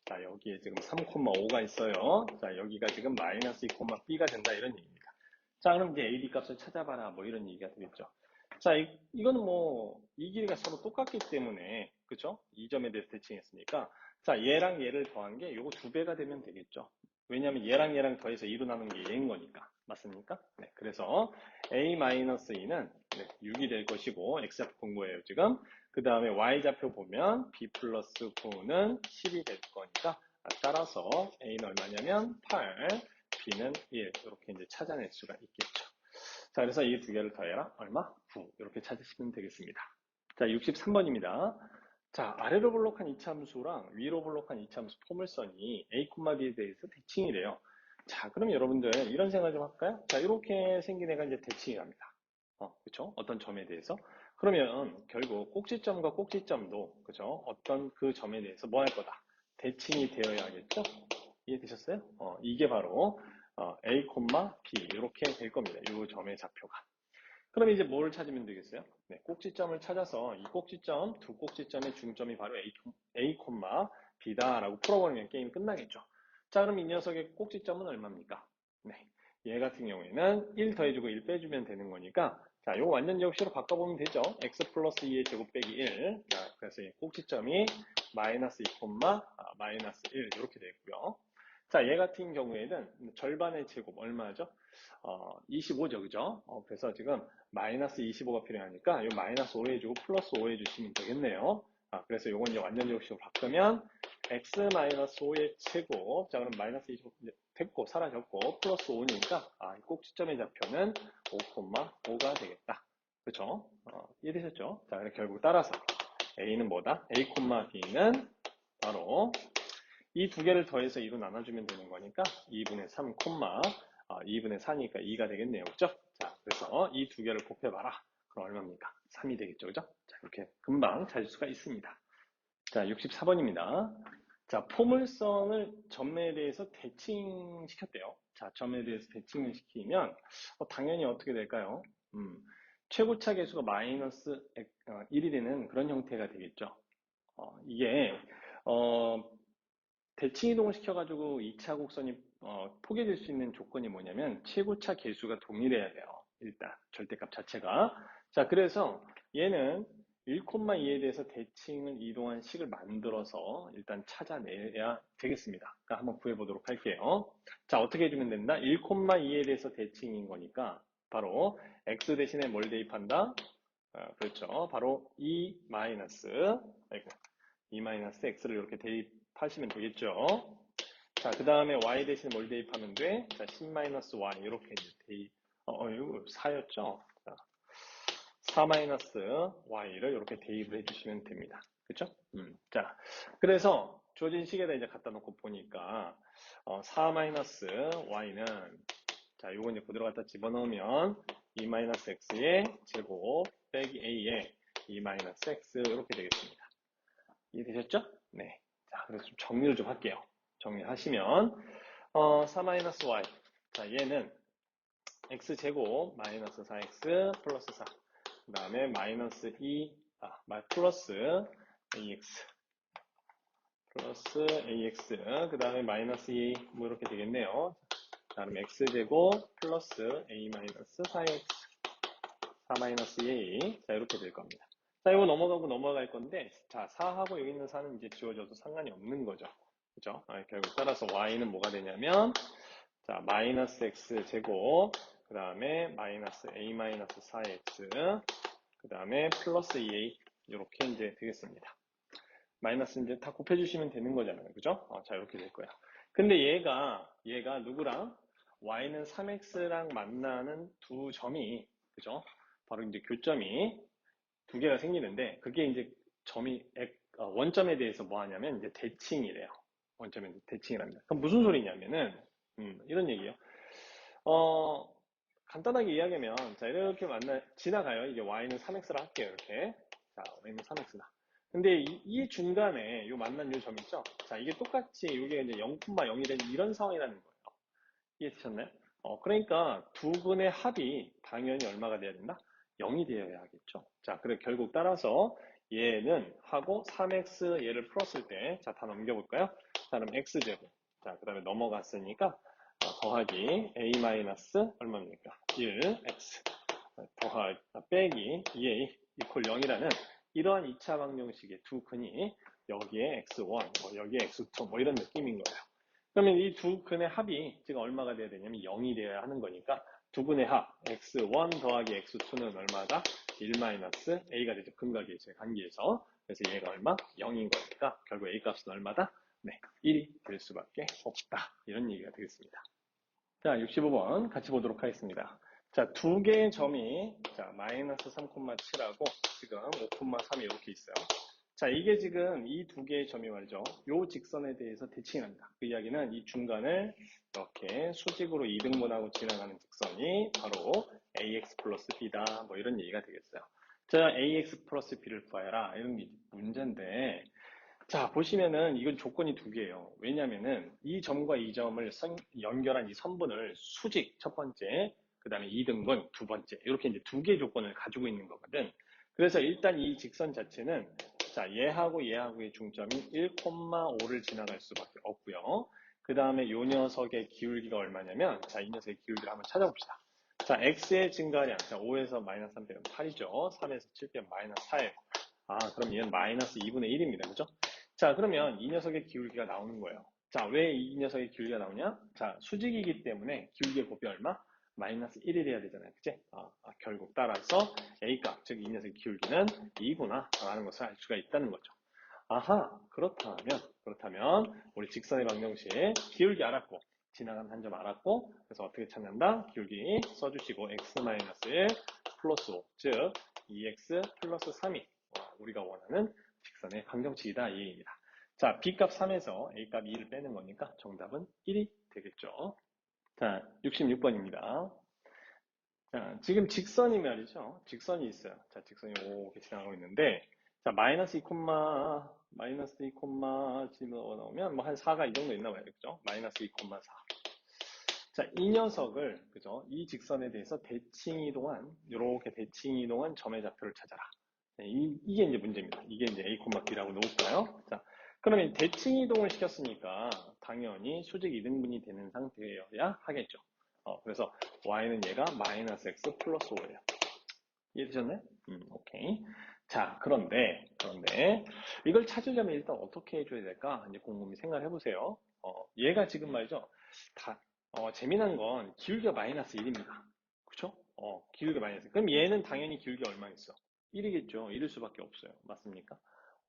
자, 여기에 지금 3,5가 있어요. 자, 여기가 지금 마이너스 2, B가 된다 이런 얘기입니다. 자, 그럼 이제 A, B 값을 찾아봐라 뭐 이런 얘기가 되겠죠. 자, 이거는 뭐 이 길이가 서로 똑같기 때문에 그쵸? 이 점에 대해서 대칭했으니까 자, 얘랑 얘를 더한 게 요거 2배가 되면 되겠죠. 왜냐면 얘랑 얘랑 더해서 2로 나눈 게 얘인 거니까. 맞습니까? 네, 그래서 A-2는 6이 될 것이고 X좌표 본 거예요, 지금. 그 다음에 Y좌표 보면 B 플러스 9는 10이 될 거니까 따라서 A는 얼마냐면 8, B는 1 이렇게 이제 찾아낼 수가 있겠죠. 자, 그래서 이 두 개를 더해라. 얼마? 9 이렇게 찾으시면 되겠습니다. 자, 63번입니다. 자, 아래로 블록한 이차함수랑 위로 블록한 이차함수 포물선이 A, B에 대해서 대칭이래요. 자, 그럼 여러분들 이런 생각 좀 할까요? 자, 이렇게 생긴 애가 이제 대칭이랍니다. 그쵸? 어떤 점에 대해서. 그러면 결국 꼭지점과 꼭지점도, 그죠? 어떤 그 점에 대해서 뭐 할 거다? 대칭이 되어야겠죠? 이해되셨어요? 이게 바로 A, B 이렇게 될 겁니다. 이 점의 좌표가. 그럼 이제 뭐를 찾으면 되겠어요? 네, 꼭지점을 찾아서 이 꼭지점, 두 꼭지점의 중점이 바로 A, B다라고 풀어버리면 게임 끝나겠죠. 자, 그럼 이 녀석의 꼭지점은 얼마입니까? 네, 얘 같은 경우에는 1 더해주고 1 빼주면 되는 거니까 자, 이거 완전 제곱식으로 바꿔보면 되죠. x 플러스 2의 제곱 빼기 1. 자, 그래서 이 꼭지점이 마이너스 2, 마이너스 1 이렇게 되고요. 자, 얘 같은 경우에는 절반의 제곱 얼마죠? 25죠, 그죠? 그래서 지금 마이너스 25가 필요하니까 이 마이너스 5 해주고 플러스 5 해주시면 되겠네요. 그래서 이건 이제 완전 제곱식으로 바꾸면 x 마이너스 5의 제곱. 자, 그럼 마이너스 25 됐고 사라졌고 플러스 5니까 이 꼭지점의 좌표는 5,5가 되겠다. 그렇죠? 이해되셨죠? 자, 그럼 결국 따라서 a는 뭐다? A, B는 바로 이 두 개를 더해서 2로 나눠주면 되는 거니까 2분의 3, 2분의 4니까 2가 되겠네요. 그죠? 자, 그래서 이 두 개를 곱해봐라. 그럼 얼마입니까? 3이 되겠죠. 그죠? 자, 이렇게 금방 찾을 수가 있습니다. 자, 64번입니다. 자, 포물선을 점에 대해서 대칭시켰대요. 자, 점에 대해서 대칭을 시키면 당연히 어떻게 될까요? 최고차 계수가 마이너스 1이 되는 그런 형태가 되겠죠. 이게 대칭 이동을 시켜가지고 2차 곡선이 포개될 수 있는 조건이 뭐냐면 최고차 계수가 동일해야 돼요. 일단 절대값 자체가. 자, 그래서 얘는 1,2에 대해서 대칭을 이동한 식을 만들어서 일단 찾아내야 되겠습니다. 그러니까 한번 구해보도록 할게요. 자, 어떻게 해주면 된다? 1,2에 대해서 대칭인 거니까 바로 x 대신에 뭘 대입한다? 그렇죠. 바로 2 마이너스, 아이고, 2 마이너스 x를 이렇게 대입하시면 되겠죠. 자, 그 다음에 y 대신 뭘 대입하면 돼? 자, 10 마이너스 y 이렇게 이제 대입, 이거 4였죠? 자, 4 마이너스 y를 이렇게 대입을 해주시면 됩니다. 그쵸? 자, 그래서 주어진 식에다 이제 갖다 놓고 보니까 4 마이너스 y는 자, 요거 이제 그대로 갖다 집어넣으면 2 마이너스 x의 제곱 빼기 a의 2 마이너스 x 이렇게 되겠습니다. 이해되셨죠? 네. 자, 그래서 좀 정리를 좀 할게요. 정리하시면 4-y. 자, 얘는 x제곱 마이너스 4x 플러스 4. 그 다음에 마이너스 2, 플러스 ax. 플러스 ax. 그 다음에 마이너스 2, 뭐 이렇게 되겠네요. 그 다음에 x제곱 플러스 a 마이너스 4x. 4 마이너스 a. 자, 이렇게 될 겁니다. 자, 이거 넘어가고 넘어갈 건데, 자, 4하고 여기 있는 4는 이제 지워져도 상관이 없는 거죠. 그죠? 결국 따라서 y는 뭐가 되냐면, 자, 마이너스 x 제곱, 그 다음에 마이너스 a 마이너스 4x, 그 다음에 플러스 2a, 이렇게 이제 되겠습니다. 마이너스 이제 다 곱해주시면 되는 거잖아요. 그죠? 자, 이렇게 될 거야. 근데 얘가 누구랑? y는 3x랑 만나는 두 점이, 그죠? 바로 이제 교점이 두 개가 생기는데, 그게 이제 원점에 대해서 뭐 하냐면, 이제 대칭이래요. 원점에 대칭을 합니다. 그럼 무슨 소리냐면은, 이런 얘기예요. 간단하게 이야기하면, 자, 이렇게 지나가요. 이게 y는 3x라 할게요. 이렇게. 자, y는 3x다. 근데 이 중간에 만난 요 점 있죠? 자, 이게 똑같이 이게 이제 0,0이 되는 이런 상황이라는 거예요. 이해되셨나요? 그러니까 두 근의 합이 당연히 얼마가 돼야 된다? 0이 되어야 하겠죠. 자, 그래 결국 따라서 얘는 하고 3x 얘를 풀었을 때, 자, 다 넘겨볼까요? 자, 그럼 x제곱. 자, 그 다음에 넘어갔으니까 더하기 a 마이너스 얼마입니까? 1x 더하기 빼기 2a 이퀄 0이라는 이러한 2차 방정식의 두 근이 여기에 x1, 여기에 x2 뭐 이런 느낌인 거예요. 그러면 이 두 근의 합이 지금 얼마가 돼야 되냐면 0이 되어야 하는 거니까 두 근의 합 x1 더하기 x2는 얼마다? 1-a가 되죠. 근각의 제 관계에서. 그래서 얘가 얼마? 0인 거니까 결국 a 값은 얼마다? 네, 1이 될 수밖에 없다. 이런 얘기가 되겠습니다. 자, 65번 같이 보도록 하겠습니다. 자, 두 개의 점이 자, 마이너스 3,7하고 지금 5,3이 이렇게 있어요. 자, 이게 지금 이 두 개의 점이 말이죠. 요 직선에 대해서 대칭합니다. 그 이야기는 이 중간을 이렇게 수직으로 2등분하고 지나가는 직선이 바로 ax 플러스 b다. 뭐 이런 얘기가 되겠어요. 자, ax 플러스 b를 구하여라. 이런 게 문제인데, 자, 보시면은 이건 조건이 두 개예요. 왜냐면은 이 점과 이 점을 연결한 이 선분을 수직 첫 번째, 그 다음에 2등분 두 번째, 이렇게 이제 두 개의 조건을 가지고 있는 거거든. 그래서 일단 이 직선 자체는 자, 얘하고의 중점이 1,5를 지나갈 수밖에 없고요. 그 다음에 요 녀석의 기울기가 얼마냐면, 자, 이 녀석의 기울기를 한번 찾아봅시다. 자, x의 증가량, 자, 5에서 마이너스 3 빼면 8이죠. 3에서 7 빼면 마이너스 4예요. 그럼 얘는 마이너스 2분의 1입니다. 그죠? 자, 그러면 이 녀석의 기울기가 나오는 거예요. 자, 왜 이 녀석의 기울기가 나오냐? 자, 수직이기 때문에 기울기의 곱이 얼마? 마이너스 1이 돼야 되잖아요. 그치? 결국 따라서 A값, 즉 이 녀석의 기울기는 2구나 라는 것을 알 수가 있다는 거죠. 아하, 그렇다면 우리 직선의 방정식 기울기 알았고 지나간 한 점 알았고, 그래서 어떻게 찾는다? 기울기 써주시고 x-1 플러스 5, 즉 2x 플러스 3이 우리가 원하는 직선의 방정식이다 이 얘기입니다. 자, b값 3에서 a값 2를 빼는 거니까 정답은 1이 되겠죠. 자, 66번입니다. 자, 지금 직선이 말이죠. 직선이 있어요. 자, 직선이 이렇게 지나가고 있는데, 자, 마이너스 2, 마이너스 2, 집어넣으면 뭐 한 4가 이 정도 있나 봐요. 그죠? 마이너스 2,4. 자, 이 녀석을, 그죠? 이 직선에 대해서 대칭 이동한, 이렇게 대칭 이동한 점의 좌표를 찾아라. 네, 이게 이제 문제입니다. 이게 이제 A, B라고 놓을까요? 자, 그러면 대칭 이동을 시켰으니까 당연히 수직 이등분이 되는 상태여야 하겠죠. 그래서 Y는 얘가 마이너스 X 플러스 5예요. 이해되셨나요? 오케이. 자, 그런데, 이걸 찾으려면 일단 어떻게 해줘야 될까? 이제 곰곰이 생각을 해보세요. 얘가 지금 말이죠. 재미난 건 기울기가 마이너스 1입니다. 그쵸? 기울기가 마이너스 1. 그럼 얘는 당연히 기울기가 얼마겠어? 1이겠죠. 1일 수밖에 없어요. 맞습니까?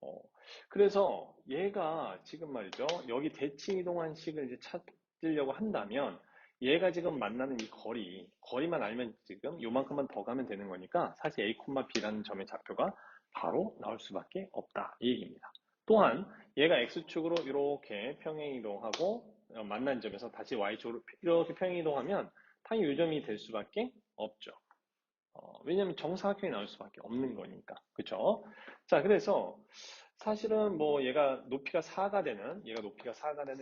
어, 그래서 얘가 지금 말이죠. 여기 대칭 이동한 식을 이제 찾으려고 한다면 얘가 지금 만나는 이 거리만 알면 지금 요만큼만 더 가면 되는 거니까 사실 A, B라는 점의 좌표가 바로 나올 수밖에 없다. 이 얘기입니다. 또한 얘가 X축으로 이렇게 평행 이동하고 만난 점에서 다시 Y축으로 이렇게 평행 이동하면 당연히 요점이 될 수밖에 없죠. 왜냐면 정사각형이 나올 수밖에 없는 거니까. 그쵸? 자, 그래서 사실은 뭐 얘가 높이가 4가 되는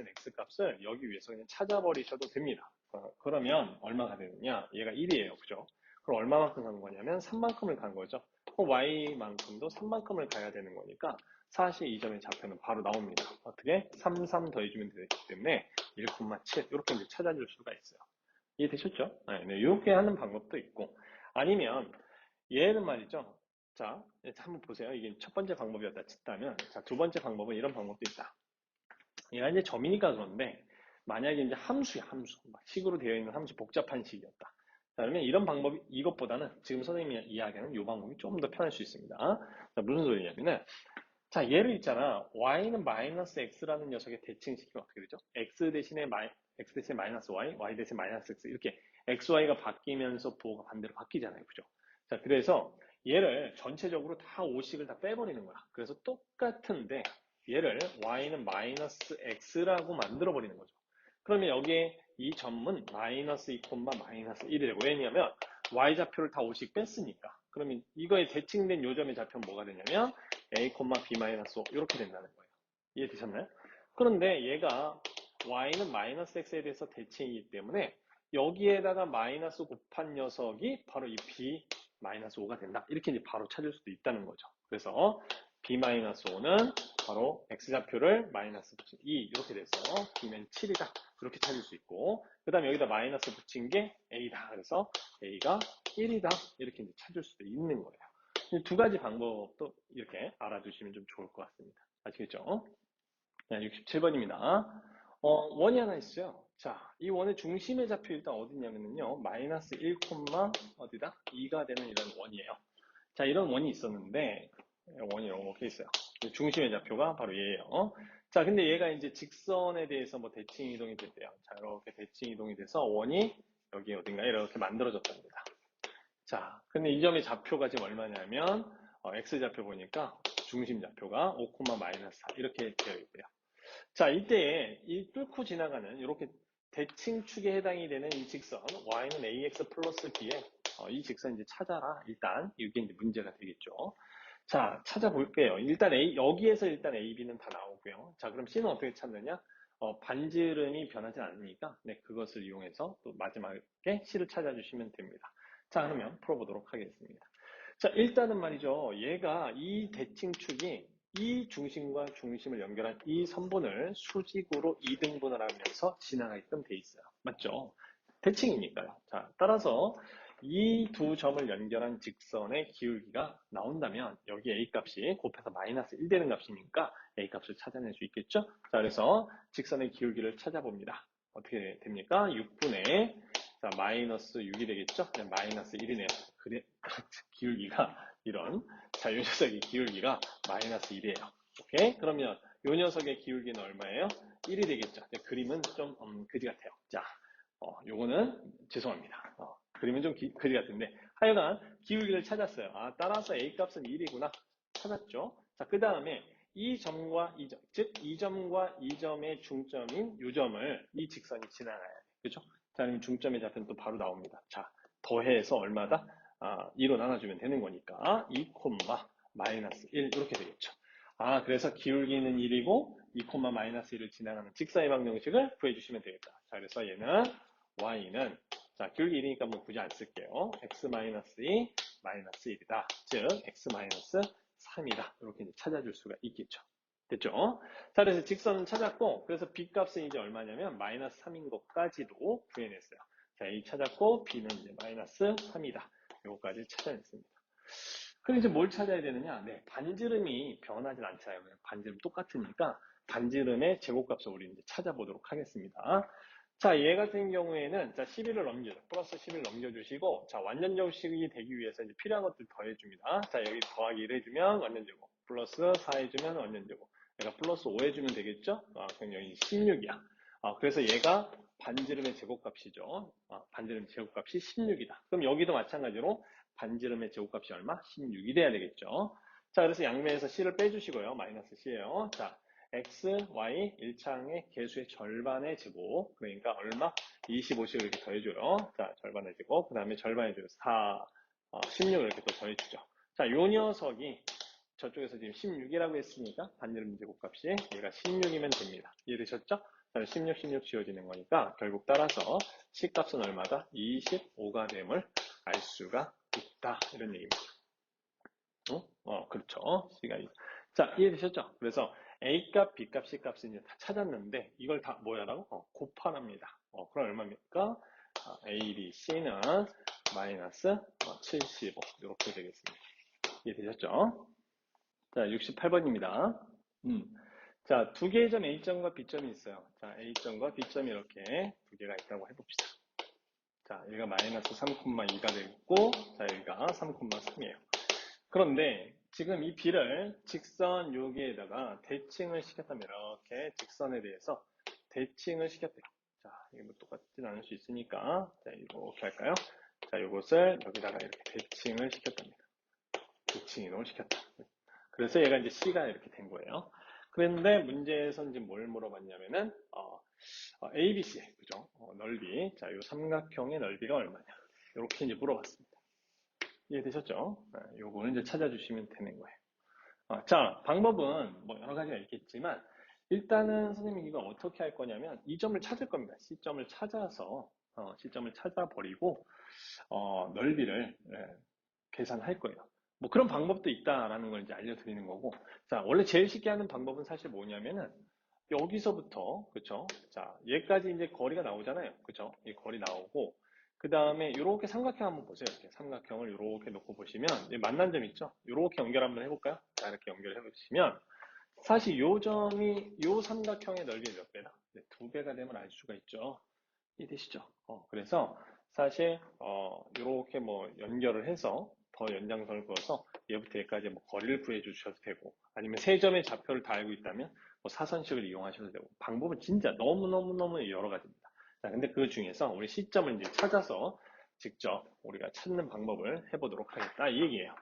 X 값을 여기 위해서 그냥 찾아버리셔도 됩니다. 그러면 얼마가 되느냐? 얘가 1이에요. 그죠? 그럼 얼마만큼 간 거냐면 3만큼을 간 거죠. 그럼 Y만큼도 3만큼을 가야 되는 거니까 사실 이 점의 좌표는 바로 나옵니다. 어떻게? 3, 3 더해주면 되기 때문에 1,7 이렇게 이제 찾아줄 수가 있어요. 이해되셨죠? 네, 이렇게 하는 방법도 있고 아니면 얘는 말이죠. 자, 한번 보세요. 이게 첫 번째 방법이었다 치다면 자, 두 번째 방법은 이런 방법도 있다. 얘가 이제 점이니까 그런데 만약에 이제 함수야, 함수. 막 식으로 되어 있는 함수, 복잡한 식이었다. 자, 그러면 이런 방법이 이것보다는 지금 선생님이 이야기하는 이 방법이 좀 더 편할 수 있습니다. 자, 무슨 소리냐면은 자, 얘를 있잖아. y는 마이너스 x라는 녀석의 대칭시키면 어떻게 되죠? x 대신에 마이너스 y, y 대신에 마이너스 x 이렇게 x, y가 바뀌면서 부호가 반대로 바뀌잖아요. 그죠? 자, 그래서 얘를 전체적으로 다 5식을 다 빼버리는 거야. 그래서 똑같은데 얘를 y는 마이너스 x라고 만들어 버리는 거죠. 그러면 여기에 이 점은 마이너스 2, 마이너스 1이 되고 왜냐면 y좌표를 다 5식 뺐으니까. 그러면 이거에 대칭된 요점의 좌표는 뭐가 되냐면 a, b-5 이렇게 된다는 거예요. 이해되셨나요? 그런데 얘가 y는 마이너스 x에 대해서 대칭이기 때문에 여기에다가 마이너스 곱한 녀석이 바로 이 b-5가 된다. 이렇게 이제 바로 찾을 수도 있다는 거죠. 그래서 b-5는 바로 x좌표를 마이너스 2 이렇게 돼서 b면 7이다. 그렇게 찾을 수 있고 그 다음에 여기다 마이너스 붙인 게 a다. 그래서 a가 1이다. 이렇게 이제 찾을 수도 있는 거예요. 두 가지 방법도 이렇게 알아두시면 좀 좋을 것 같습니다. 아시겠죠? 네, 67번입니다. 원이 하나 있어요. 자, 이 원의 중심의 좌표 일단 어디냐면요. 마이너스 1, 어디다? 2가 되는 이런 원이에요. 자, 이런 원이 있었는데, 원이 이렇게 있어요. 중심의 좌표가 바로 얘예요. 자, 근데 얘가 이제 직선에 대해서 뭐 대칭 이동이 됐대요. 자, 이렇게 대칭 이동이 돼서 원이 여기 어딘가에 이렇게 만들어졌답니다. 자, 근데 이 점의 좌표가 지금 얼마냐면, X좌표 보니까 중심 좌표가 5, 마이너스 4 이렇게 되어 있고요. 자, 이때 이 뚫고 지나가는 이렇게 대칭축에 해당이 되는 이 직선 y는 ax 플러스 b에 이 직선 이제 찾아라. 일단 이게 이제 문제가 되겠죠. 자, 찾아볼게요. 일단 여기에서 일단 a, b는 다 나오고요. 자, 그럼 c는 어떻게 찾느냐? 반지름이 변하지 않으니까 네, 그것을 이용해서 또 마지막에 c를 찾아주시면 됩니다. 자, 그러면 풀어보도록 하겠습니다. 자, 일단은 말이죠. 얘가 이 대칭축이 이 중심과 중심을 연결한 이 선분을 수직으로 2등분을 하면서 지나가게끔 돼 있어요. 맞죠? 대칭이니까요. 자, 따라서 이 두 점을 연결한 직선의 기울기가 나온다면 여기 A 값이 곱해서 마이너스 1 되는 값이니까 A 값을 찾아낼 수 있겠죠? 자, 그래서 직선의 기울기를 찾아봅니다. 어떻게 됩니까? 6분의 자, 마이너스 6이 되겠죠? 네, 마이너스 1이네요. 그래, 기울기가 이런 자, 이 녀석의 기울기가 마이너스 1이에요. 오케이? 그러면 이 녀석의 기울기는 얼마예요? 1이 되겠죠. 네, 그림은 좀 그지 같아요. 자, 요거는 죄송합니다. 그림은 좀 그지 같은데 하여간 기울기를 찾았어요. 따라서 A 값은 1이구나. 찾았죠. 자, 그 다음에 이 점과 이 점, 즉 이 점과 이 점의 중점인 이 점을 이 직선이 지나가야 돼. 그죠? 자, 그럼 중점의 좌표는 또 바로 나옵니다. 자, 더해서 얼마다? 2로 나눠주면 되는 거니까 2, 마이너스 1 이렇게 되겠죠. 그래서 기울기는 1이고 2, 마이너스 1을 지나가는 직사의 방정식을 구해주시면 되겠다. 자, 그래서 얘는 y는 자, 기울기 1이니까 뭐 굳이 안 쓸게요. x 마이너스 2 마이너스 1이다. 즉 x 마이너스 3이다. 이렇게 이제 찾아줄 수가 있겠죠. 됐죠? 자, 그래서 직선은 찾았고, 그래서 b 값은 이제 얼마냐면 마이너스 3인 것까지도 구해냈어요. 자, A 찾았고 b는 이제 마이너스 3이다. 요거까지 찾아냈습니다. 그럼 이제 뭘 찾아야 되느냐? 네, 반지름이 변하지 않잖아요. 반지름 똑같으니까 반지름의 제곱값을 우리 이제 찾아보도록 하겠습니다. 자, 얘 같은 경우에는 자, 11을 넘겨줘. 플러스 11을 넘겨주시고, 자, 완전제곱식이 되기 위해서 이제 필요한 것들 더해줍니다. 자, 여기 더하기 1 해주면 완전제곱, 플러스 4 해주면 완전제곱, 얘가 플러스 5 해주면 되겠죠? 그럼 여기 16이야. 그래서 얘가 반지름의 제곱값이죠. 반지름 제곱값이 16이다. 그럼 여기도 마찬가지로 반지름의 제곱값이 얼마? 16이 돼야 되겠죠. 자, 그래서 양면에서 c를 빼주시고요. 마이너스 c예요. 자, x, y 1창의 개수의 절반의 제곱. 그러니까 얼마? 25씩 이렇게 더해줘요. 자, 절반의 제곱. 그 다음에 절반의 제곱 4, 16을 이렇게 또 더해주죠. 자, 요 녀석이 저쪽에서 지금 16이라고 했으니까 반지름 제곱값이 얘가 16이면 됩니다. 이해되셨죠? 16, 16 지워지는 거니까 결국 따라서 C값은 얼마다? 25가 됨을 알 수가 있다. 이런 얘기입니다. 그렇죠. C가 자, 이해되셨죠? 그래서 A값, B값, C값은 이제 다 찾았는데 이걸 다 뭐야라고? 곱하랍니다. 그럼 얼마입니까? A, B, C는 마이너스 75 이렇게 되겠습니다. 이해되셨죠? 자, 68번입니다. 자, 두 개의 점 A점과 B점이 있어요. 자, A점과 B점이 이렇게 두 개가 있다고 해봅시다. 자, 여기가 마이너스 3,2가 되고, 자, 여기가 3,3이에요. 그런데 지금 이 B를 직선 여기에다가 대칭을 시켰다면 이렇게 직선에 대해서 대칭을 시켰대요. 자, 이게 뭐 똑같진 않을 수 있으니까, 자, 이렇게 할까요? 자, 이것을 여기다가 이렇게 대칭을 시켰답니다. 대칭 이동을 시켰다. 그래서 얘가 이제 C가 이렇게 된 거예요. 그런데 문제에서 이제 뭘 물어봤냐면은, ABC, 그죠? 넓이. 자, 이 삼각형의 넓이가 얼마냐. 이렇게 이제 물어봤습니다. 이해되셨죠? 요거는 이제 찾아주시면 되는 거예요. 자, 방법은 뭐 여러 가지가 있겠지만, 일단은 선생님이 이거 어떻게 할 거냐면, 이 점을 찾을 겁니다. C점을 찾아서, C점을 찾아버리고, 넓이를 계산할 거예요. 뭐 그런 방법도 있다라는 걸 이제 알려드리는 거고. 자, 원래 제일 쉽게 하는 방법은 사실 뭐냐면은, 여기서부터, 그쵸? 자, 얘까지 이제 거리가 나오잖아요. 그쵸? 이 거리 나오고, 그 다음에 이렇게 삼각형 한번 보세요. 이렇게 삼각형을 이렇게 놓고 보시면, 만난 점 있죠? 이렇게 연결 한번 해볼까요? 자, 이렇게 연결해 보시면, 사실 요 점이, 요 삼각형의 넓이 몇 배다? 네, 2배가 되면 알 수가 있죠. 이해되시죠? 그래서 사실 이렇게 뭐 연결을 해서 더 연장선을 그어서 얘부터 얘까지 뭐 거리를 구해 주셔도 되고 아니면 세 점의 좌표를 다 알고 있다면 뭐 사선식을 이용하셔도 되고 방법은 진짜 너무너무너무 여러 가지입니다. 자, 근데 그 중에서 우리 시점을 이제 찾아서 직접 우리가 찾는 방법을 해보도록 하겠다 이 얘기예요.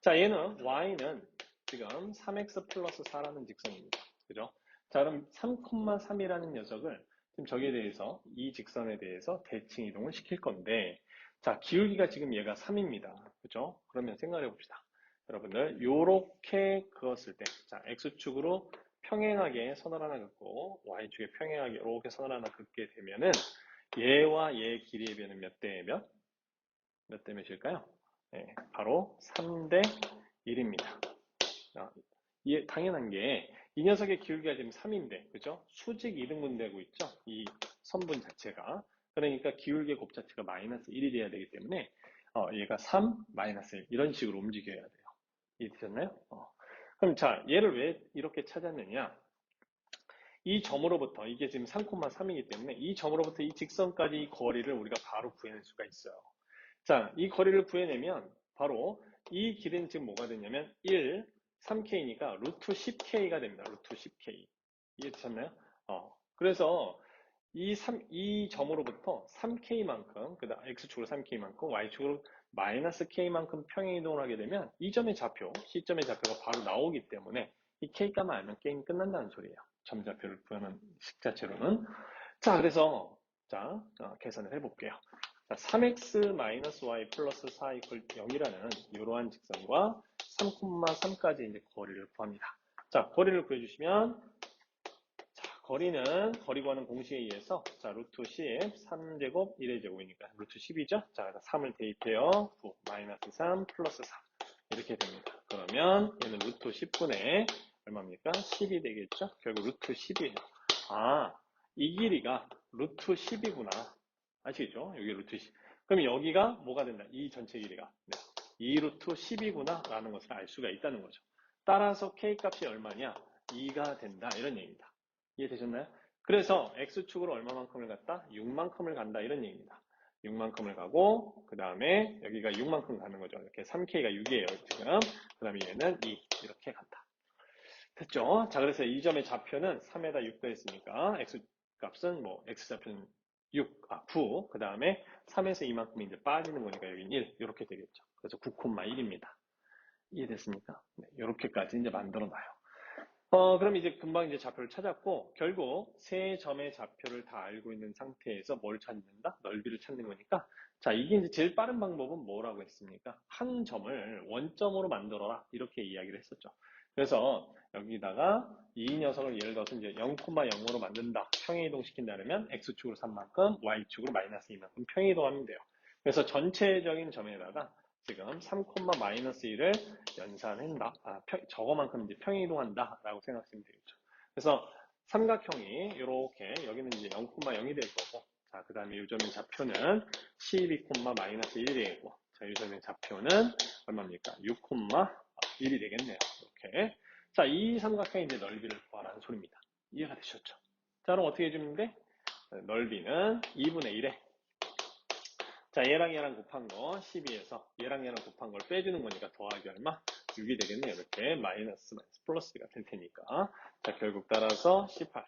자, 얘는 y는 지금 3x 플러스 4라는 직선입니다. 그죠? 자, 그럼 3,3이라는 녀석을 지금 저기에 대해서 이 직선에 대해서 대칭 이동을 시킬 건데 자, 기울기가 지금 얘가 3입니다. 그죠? 그러면 생각해 봅시다. 여러분들 요렇게 그었을 때 자, x축으로 평행하게 선을 하나 긋고 y축에 평행하게 이렇게 선을 하나 긋게 되면은 얘와 얘의 길이의 변은 몇 대 몇? 몇 대 몇일까요? 네, 바로 3대 1입니다. 이게 당연한 게 이 녀석의 기울기가 지금 3인데 그죠? 수직 이등분되고 있죠? 이 선분 자체가 그러니까 기울기의 곱 자체가 마이너스 1이 돼야 되기 때문에 얘가 3, 마이너스 1 이런 식으로 움직여야 돼요. 이해되셨나요? 그럼 자 얘를 왜 이렇게 찾았느냐 이 점으로부터 이게 지금 3,3이기 때문에 이 점으로부터 이 직선까지 이 거리를 우리가 바로 구해낼 수가 있어요. 자, 이 거리를 구해내면 바로 이 길은 지금 뭐가 되냐면 1, 3K니까 루트 10K가 됩니다. 루트 10K. 이해되셨나요? 그래서 이 점으로부터 3K만큼, 그 다음 X축으로 3K만큼, Y축으로 마이너스 K만큼 평행 이동을 하게 되면 이 점의 좌표, C점의 좌표가 바로 나오기 때문에 이 K값만 알면 게임이 끝난다는 소리예요. 점 좌표를 구하는 식 자체로는. 자, 그래서 자, 계산을 해볼게요. 자, 3x-y 플러스 4 0이라는 이러한 직선과 3,3까지 이제 거리를 구합니다. 자, 거리를 구해주시면, 자, 거리는 거리 구하는 공식에 의해서, 자, 루트 10, 3제곱, 1의 제곱이니까 루트 10이죠? 자, 3을 대입해요. 9, 마이너스 3, 플러스 4. 이렇게 됩니다. 그러면 얘는 루트 10분의 얼마입니까? 10이 되겠죠? 결국 루트 10이에요. 아, 이 길이가 루트 10이구나. 아시겠죠? 여기 루트 10. 그럼 여기가 뭐가 된다? 이 전체 길이가. 네. 2 루트 10이구나 라는 것을 알 수가 있다는 거죠. 따라서 K 값이 얼마냐? 2가 된다. 이런 얘기입니다. 이해되셨나요? 그래서 X축으로 얼마만큼을 갔다? 6만큼을 간다. 이런 얘기입니다. 6만큼을 가고, 그 다음에 여기가 6만큼 가는 거죠. 이렇게 3K가 6이에요. 지금. 그 다음에 얘는 2. 이렇게 간다. 됐죠? 자, 그래서 이 점의 좌표는 3에다 6 더했으니까 X 값은 뭐 X 좌표는 9, 그 다음에 3에서 이만큼이 이제 빠지는 거니까 여기는 1 이렇게 되겠죠. 그래서 9,1입니다. 이해됐습니까? 네, 이렇게까지 이제 만들어 놔요. 그럼 이제 금방 이제 좌표를 찾았고, 결국 세 점의 좌표를 다 알고 있는 상태에서 뭘 찾는다? 넓이를 찾는 거니까. 자, 이게 이제 제일 빠른 방법은 뭐라고 했습니까? 한 점을 원점으로 만들어라. 이렇게 이야기를 했었죠. 그래서 여기다가 이 녀석을 예를 들어서 이제 0,0으로 만든다. 평행이동시킨다면 X축으로 3만큼, Y축으로 마이너스 2만큼 평행이동하면 돼요. 그래서 전체적인 점에다가 지금 3,-1을 연산한다. 저거만큼 이제 평행이동한다. 라고 생각하시면 되겠죠. 그래서 삼각형이 이렇게 여기는 이제 0,0이 될 거고, 자, 그 다음에 요점의 좌표는 12,-1이 되고, 자, 요점의 좌표는 얼마입니까? 6,1이 되겠네요. 이렇게. 자, 이 삼각형의 이제 넓이를 구하라는 소리입니다. 이해가 되셨죠? 자, 그럼 어떻게 해주면 돼? 넓이는 2분의 1에 자, 얘랑 곱한 거 12에서 얘랑 곱한 걸 빼주는 거니까 더하기 얼마? 6이 되겠네요. 이렇게 마이너스 플러스가 될 테니까. 자, 결국 따라서 18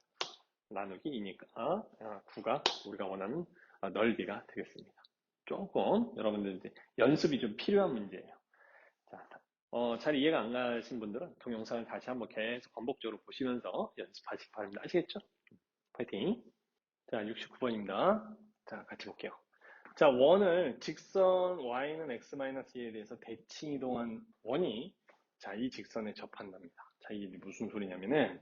나누기 2니까 9가 우리가 원하는 넓이가 되겠습니다. 조금 여러분들 이제 연습이 좀 필요한 문제예요. 자, 잘 이해가 안 가신 분들은 동영상을 다시 한번 계속 반복적으로 보시면서 연습하시기 바랍니다. 아시겠죠? 파이팅! 자, 69번입니다. 자, 같이 볼게요. 자, 원을 직선 y는 x-2에 대해서 대칭 이동한 원이 자, 이 직선에 접한답니다. 자, 이게 무슨 소리냐면은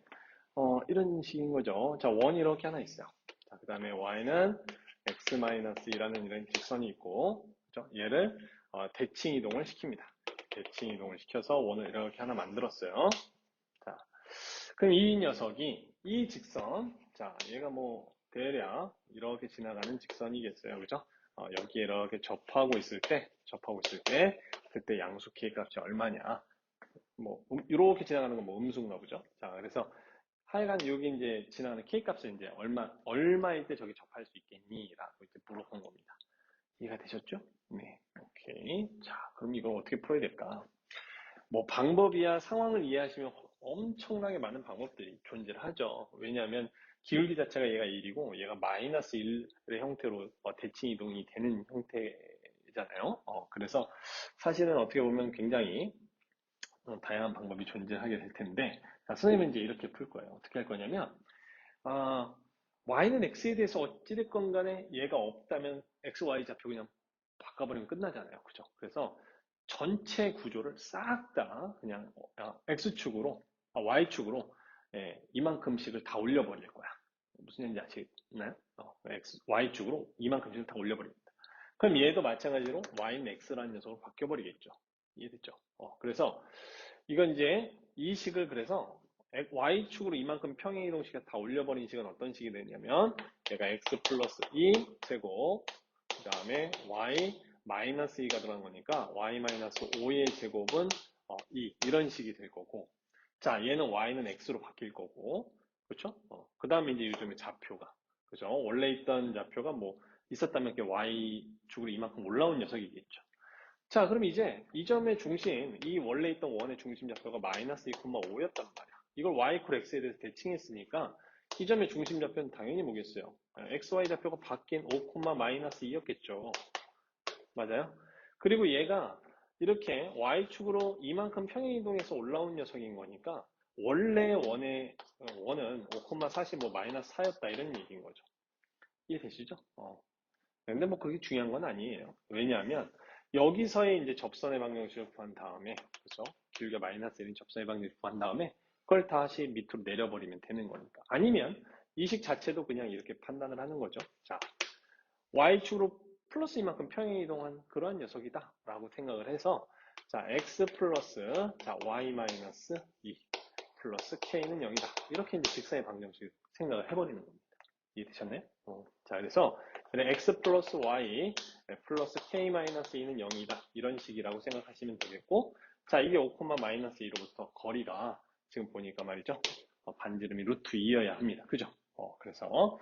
이런 식인 거죠. 자, 원이 이렇게 하나 있어요. 자, 그 다음에 y는 x-2라는 이런 직선이 있고, 그죠? 얘를 대칭 이동을 시킵니다. 대칭 이동을 시켜서 원을 이렇게 하나 만들었어요. 자, 그럼 이 녀석이 이 직선, 자, 얘가 뭐 대략 이렇게 지나가는 직선이겠어요, 그죠? 여기에 이렇게 접하고 있을 때, 그때 양수 K 값이 얼마냐? 뭐 이렇게 지나가는 건 뭐 음수인가 보죠. 자, 그래서 하여간 여기 이제 지나가는 K 값을 이제 얼마일 때 저기 접할 수 있겠니?라고 이제 물어본 겁니다. 이해가 되셨죠? 네, 오케이. 자, 그럼 이걸 어떻게 풀어야 될까? 뭐 방법이야 상황을 이해하시면 엄청나게 많은 방법들이 존재를 하죠. 왜냐하면 기울기 자체가 얘가 1이고 얘가 마이너스 1의 형태로 대칭 이동이 되는 형태잖아요. 그래서 사실은 어떻게 보면 굉장히 다양한 방법이 존재하게 될 텐데 자, 선생님은 이제 이렇게 풀 거예요. 어떻게 할 거냐면 y는 x에 대해서 어찌됐건 간에 얘가 없다면 x, y 좌표 그냥 바꿔버리면 끝나잖아요. 그죠? 그래서 전체 구조를 싹 다 그냥 x축으로, y축으로 이만큼씩을 다 올려버릴 거야. 무슨 얘기인지 아시나요? y축으로 이만큼씩을 다 올려버립니다. 그럼 얘도 마찬가지로 y는 x라는 녀석으로 바뀌어버리겠죠. 이해됐죠? 그래서 이건 이제 이 식을 그래서 y축으로 이만큼 평행이동식을 다 올려버린 식은 어떤 식이 되냐면 얘가 x 플러스 2 제곱 그 다음에 y 마이너스 2가 들어간 거니까 y 마이너스 5의 제곱은 2 이런 식이 될 거고 자 얘는 y는 x로 바뀔 거고 그렇죠? 그 다음에 이제 요즘에 좌표가 그죠? 원래 있던 좌표가 뭐 있었다면 y축으로 이만큼 올라온 녀석이겠죠. 자, 그럼 이제 이 점의 중심, 이 원래 있던 원의 중심 좌표가 마이너스 2,5였단 말이야. 이걸 y 콜 x에 대해서 대칭했으니까 이 점의 중심 좌표는 당연히 뭐겠어요? xy 좌표가 바뀐 5, 마이너스 2였겠죠. 맞아요? 그리고 얘가 이렇게 y축으로 이만큼 평행이동해서 올라온 녀석인 거니까 원래 원은 5,45 마이너스 4였다 이런 얘기인 거죠. 이해되시죠? 근데 뭐 그게 중요한 건 아니에요. 왜냐하면 여기서의 이제 접선의 방정식을 구한 다음에 그죠? 길게 마이너스 1인 접선의 방정식을 구한 다음에 그걸 다시 밑으로 내려버리면 되는 거니까. 아니면 이 식 자체도 그냥 이렇게 판단을 하는 거죠. 자, y축으로 플러스 이만큼 평행 이동한 그러한 녀석이다 라고 생각을 해서 자, x 플러스 자, y 마이너스 2 플러스 k는 0이다. 이렇게 이제 직선의 방정식 생각을 해버리는 겁니다. 이해되셨나요? 자, 그래서 x 플러스 y 플러스 k 마이너스 2는 0이다. 이런 식이라고 생각하시면 되겠고, 자, 이게 5, 마이너스 2로부터 거리가 지금 보니까 말이죠. 반지름이 루트 2여야 합니다. 그죠? 그래서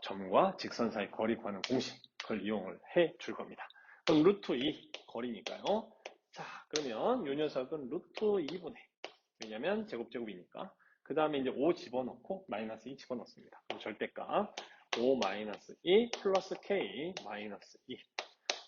점과 직선 사이 거리 구하는 공식, 그걸 이용을 해 줄 겁니다. 그럼 루트 2 거리니까요. 자, 그러면 이 녀석은 루트 2분의 왜냐면 제곱제곱이니까. 그 다음에 이제 5 집어넣고 마이너스 2 집어넣습니다. 그럼 절대값 5 마이너스 2 플러스 k 마이너스 2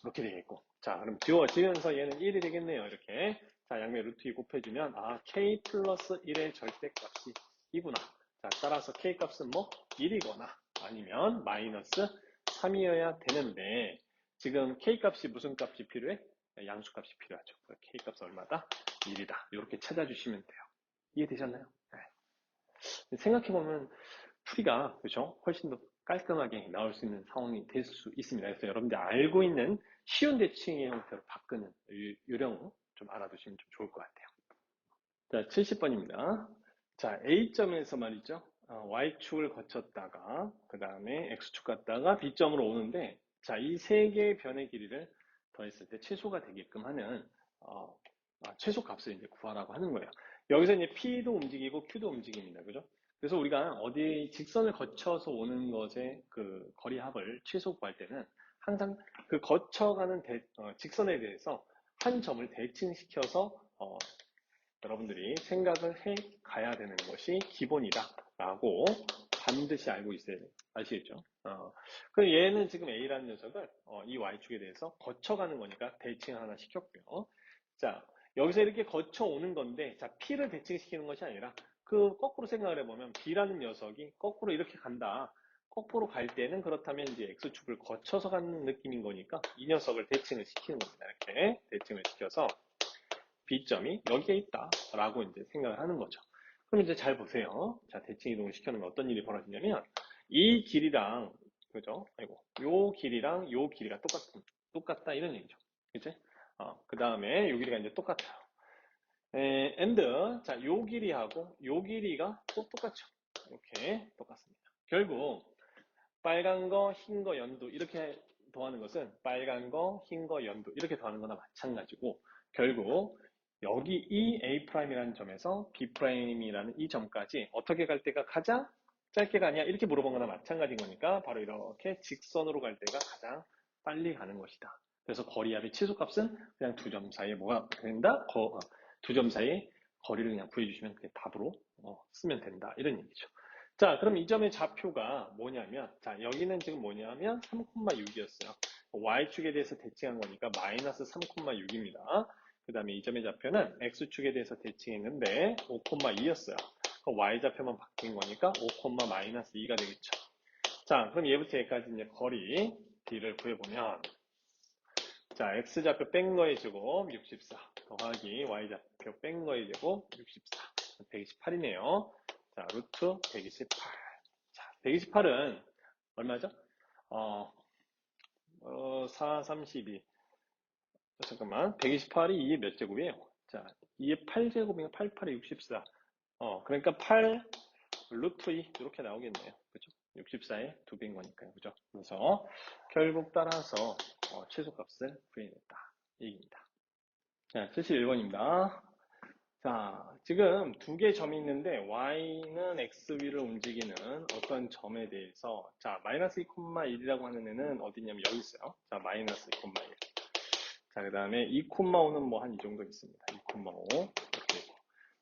이렇게 되겠고. 자, 그럼 지워지면서 얘는 1이 되겠네요. 이렇게. 자, 양면 루트 2 곱해주면 k 플러스 1의 절대값이 2구나. 자, 따라서 k 값은 뭐 1이거나 아니면 마이너스 3이어야 되는데 지금 k 값이 무슨 값이 필요해? 양수값이 필요하죠. k 값은 얼마다? 1이다. 이렇게 찾아주시면 돼요. 이해되셨나요? 네. 생각해보면 풀이가 그렇죠? 훨씬 더 깔끔하게 나올 수 있는 상황이 될 수 있습니다. 그래서 여러분들 알고 있는 쉬운 대칭의 형태로 바꾸는 요령 좀 알아두시면 좀 좋을 것 같아요. 자, 70번입니다. 자, A점에서 말이죠. Y축을 거쳤다가 그 다음에 X축 갔다가 B점으로 오는데 자, 이 세 개의 변의 길이를 더했을 때 최소가 되게끔 하는 최소 값을 이제 구하라고 하는 거예요. 여기서 이제 P도 움직이고 Q도 움직입니다. 그죠? 그래서 우리가 어디 직선을 거쳐서 오는 것의 그 거리 합을 최소 구할 때는 항상 그 거쳐가는 직선에 대해서 한 점을 대칭시켜서 여러분들이 생각을 해 가야 되는 것이 기본이다라고 반드시 알고 있어야 돼요. 아시겠죠? 그럼 얘는 지금 A라는 녀석을 이 Y축에 대해서 거쳐가는 거니까 대칭 하나 시켰고요. 자, 여기서 이렇게 거쳐오는 건데, 자, P를 대칭시키는 것이 아니라 그 거꾸로 생각을 해보면 B라는 녀석이 거꾸로 이렇게 간다. 거꾸로 갈 때는 그렇다면 이제 X축을 거쳐서 가는 느낌인 거니까 이 녀석을 대칭을 시키는 겁니다. 이렇게 대칭을 시켜서 B점이 여기에 있다라고 이제 생각을 하는 거죠. 그럼 이제 잘 보세요. 자, 대칭 이동을 시켜놓으면 어떤 일이 벌어지냐면 이 길이랑 그죠? 아이고, 요 길이랑 요 길이가 똑같다 이런 얘기죠. 그치? 그 다음에 요 길이가 이제 똑같아요. and 자, 요 길이하고 요 길이가 또 똑같죠. 이렇게 똑같습니다. 결국 빨간 거, 흰 거, 연두 이렇게 더하는 것은 빨간 거, 흰 거, 연두 이렇게 더하는 거나 마찬가지고 결국 여기 이 A'이라는 점에서 B'이라는 이 점까지 어떻게 갈 때가 가장 짧게 가냐 이렇게 물어본 거나 마찬가지인 거니까 바로 이렇게 직선으로 갈 때가 가장 빨리 가는 것이다. 그래서 거리합의 치수값은 그냥 두 점 사이에 뭐가 된다? 두 점 사이에 거리를 그냥 구해주시면 그게 답으로 쓰면 된다. 이런 얘기죠. 자, 그럼 이 점의 좌표가 뭐냐면, 자, 여기는 지금 뭐냐면 3,6이었어요. Y축에 대해서 대칭한 거니까 마이너스 3,6입니다. 그 다음에 이 점의 좌표는 X축에 대해서 대칭했는데 5,2였어요. Y좌표만 바뀐 거니까 5, 마이너스 2가 되겠죠. 자, 그럼 얘부터 얘까지 이제 거리 D를 구해보면, 자, X좌표 뺀 거의 제곱 64 더하기 Y좌표 뺀 거의 제곱 64 128이네요. 자, 루트 128. 자, 128은 얼마죠? 4, 32. 잠깐만. 128이 2의 몇 제곱이에요? 자, 2의 8제곱이니까 88에 64. 그러니까 8 루트 2 이렇게 나오겠네요. 그죠? 64의 2배인 거니까요. 그죠? 그래서 결국 따라서 최소값을 구해냈다. 얘기입니다. 자, 71번입니다. 자, 지금 두 개의 점이 있는데 y는 x 위를 움직이는 어떤 점에 대해서 자, 마이너스 2,1이라고 하는 애는 어디냐면 여기 있어요. 자, 마이너스 2,1. 자, 그 다음에 2,5는 뭐 한 이 정도 있습니다. 2,5 이렇게 있고.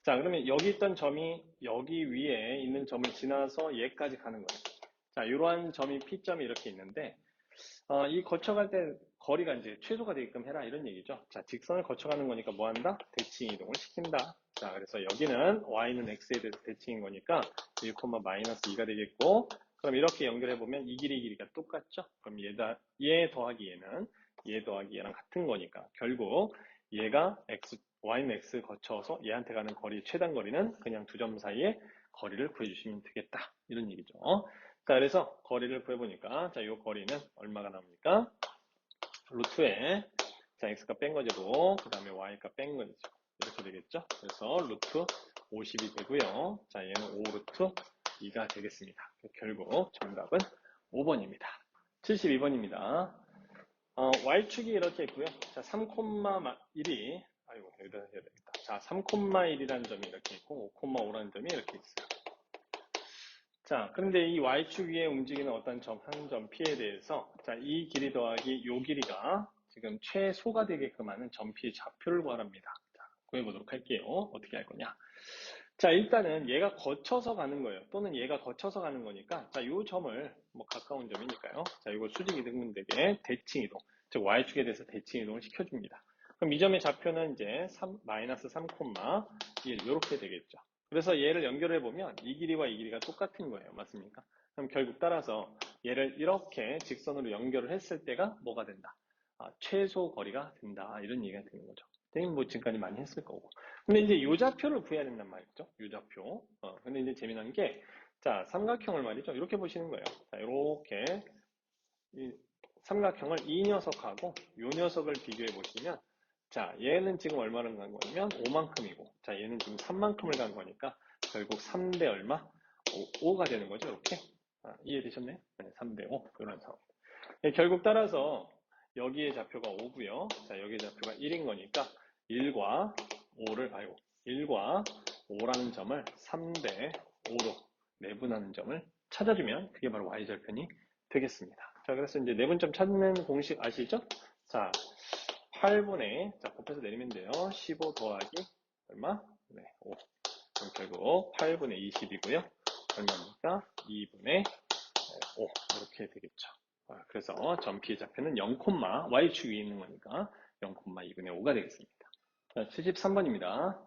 자, 그러면 여기 있던 점이 여기 위에 있는 점을 지나서 얘까지 가는 거예요. 자, 이러한 점이 P점이 이렇게 있는데 이 거쳐갈 때 거리가 이제 최소가 되게끔 해라 이런 얘기죠. 자, 직선을 거쳐가는 거니까 뭐 한다? 대칭 이동을 시킨다. 자, 그래서 여기는 y는 x에 대해서 대칭인 거니까 1, 마이너스 2가 되겠고 그럼 이렇게 연결해 보면 이 길이가 똑같죠? 그럼 얘 더하기 얘는 얘 더하기 얘랑 같은 거니까 결국 얘가 y는 x 거쳐서 얘한테 가는 거리 최단 거리는 그냥 두 점 사이의 거리를 구해주시면 되겠다. 이런 얘기죠. 자, 그래서 거리를 구해보니까 자, 요 거리는 얼마가 나옵니까? 루트에 자, x가 뺀 거제곱, 그 다음에 y가 뺀 거죠. 이렇게 되겠죠? 그래서 루트 50이 되고요. 자, 얘는 5루트 2가 되겠습니다. 결국 정답은 5번입니다. 72번입니다. y축이 이렇게 있고요. 자, 3,1이, 아이고, 여기다 해야 되겠다. 자, 3,1이라는 점이 이렇게 있고, 5,5라는 점이 이렇게 있어요. 자, 그런데 이 y축 위에 움직이는 어떤 점, 한 점 P에 대해서, 자, 이 길이 더하기 요 길이가 지금 최소가 되게끔 하는 점 P의 좌표를 구하랍니다. 자, 구해보도록 할게요. 어떻게 할 거냐. 자, 일단은 얘가 거쳐서 가는 거예요. 또는 얘가 거쳐서 가는 거니까, 자, 요 점을, 뭐, 가까운 점이니까요. 자, 이거 수직 이등분되게 대칭 이동, 즉, y축에 대해서 대칭 이동을 시켜줍니다. 그럼 이 점의 좌표는 이제 마이너스 3,1, 이렇게 되겠죠. 그래서 얘를 연결해 보면 이 길이와 이 길이가 똑같은 거예요. 맞습니까? 그럼 결국 따라서 얘를 이렇게 직선으로 연결을 했을 때가 뭐가 된다? 최소 거리가 된다. 이런 얘기가 되는 거죠. 선생님 뭐 지금까지 많이 했을 거고. 근데 이제 요 좌표를 구해야 된단 말이죠. 요 좌표. 근데 이제 재미난 게, 자, 삼각형을 말이죠. 이렇게 보시는 거예요. 자, 이렇게 이 삼각형을 이 녀석하고 요 녀석을 비교해 보시면, 자, 얘는 지금 얼마를 간 거냐면 5만큼이고, 자, 얘는 지금 3만큼을 간 거니까 결국 3대 얼마? 5가 되는 거죠. 이렇게. 이해되셨나요? 네, 3대 5. 이런 상황. 네, 결국 따라서 여기의 좌표가 5고요. 자, 여기의 좌표가 1인 거니까 1과 5를, 아이고, 1과 5라는 점을 3대 5로 내분하는 점을 찾아주면 그게 바로 y절편이 되겠습니다. 자, 그래서 이제 내분점 찾는 공식 아시죠? 자, 8분의, 자, 곱해서 내리면 돼요. 15 더하기 얼마? 네, 5. 그럼 결국 8분의 20이고요. 얼마입니까? 2분의 5. 이렇게 되겠죠. 그래서 점 P의 좌표는 0, y축 위에 있는 거니까 0,2분의 5가 되겠습니다. 자, 73번입니다.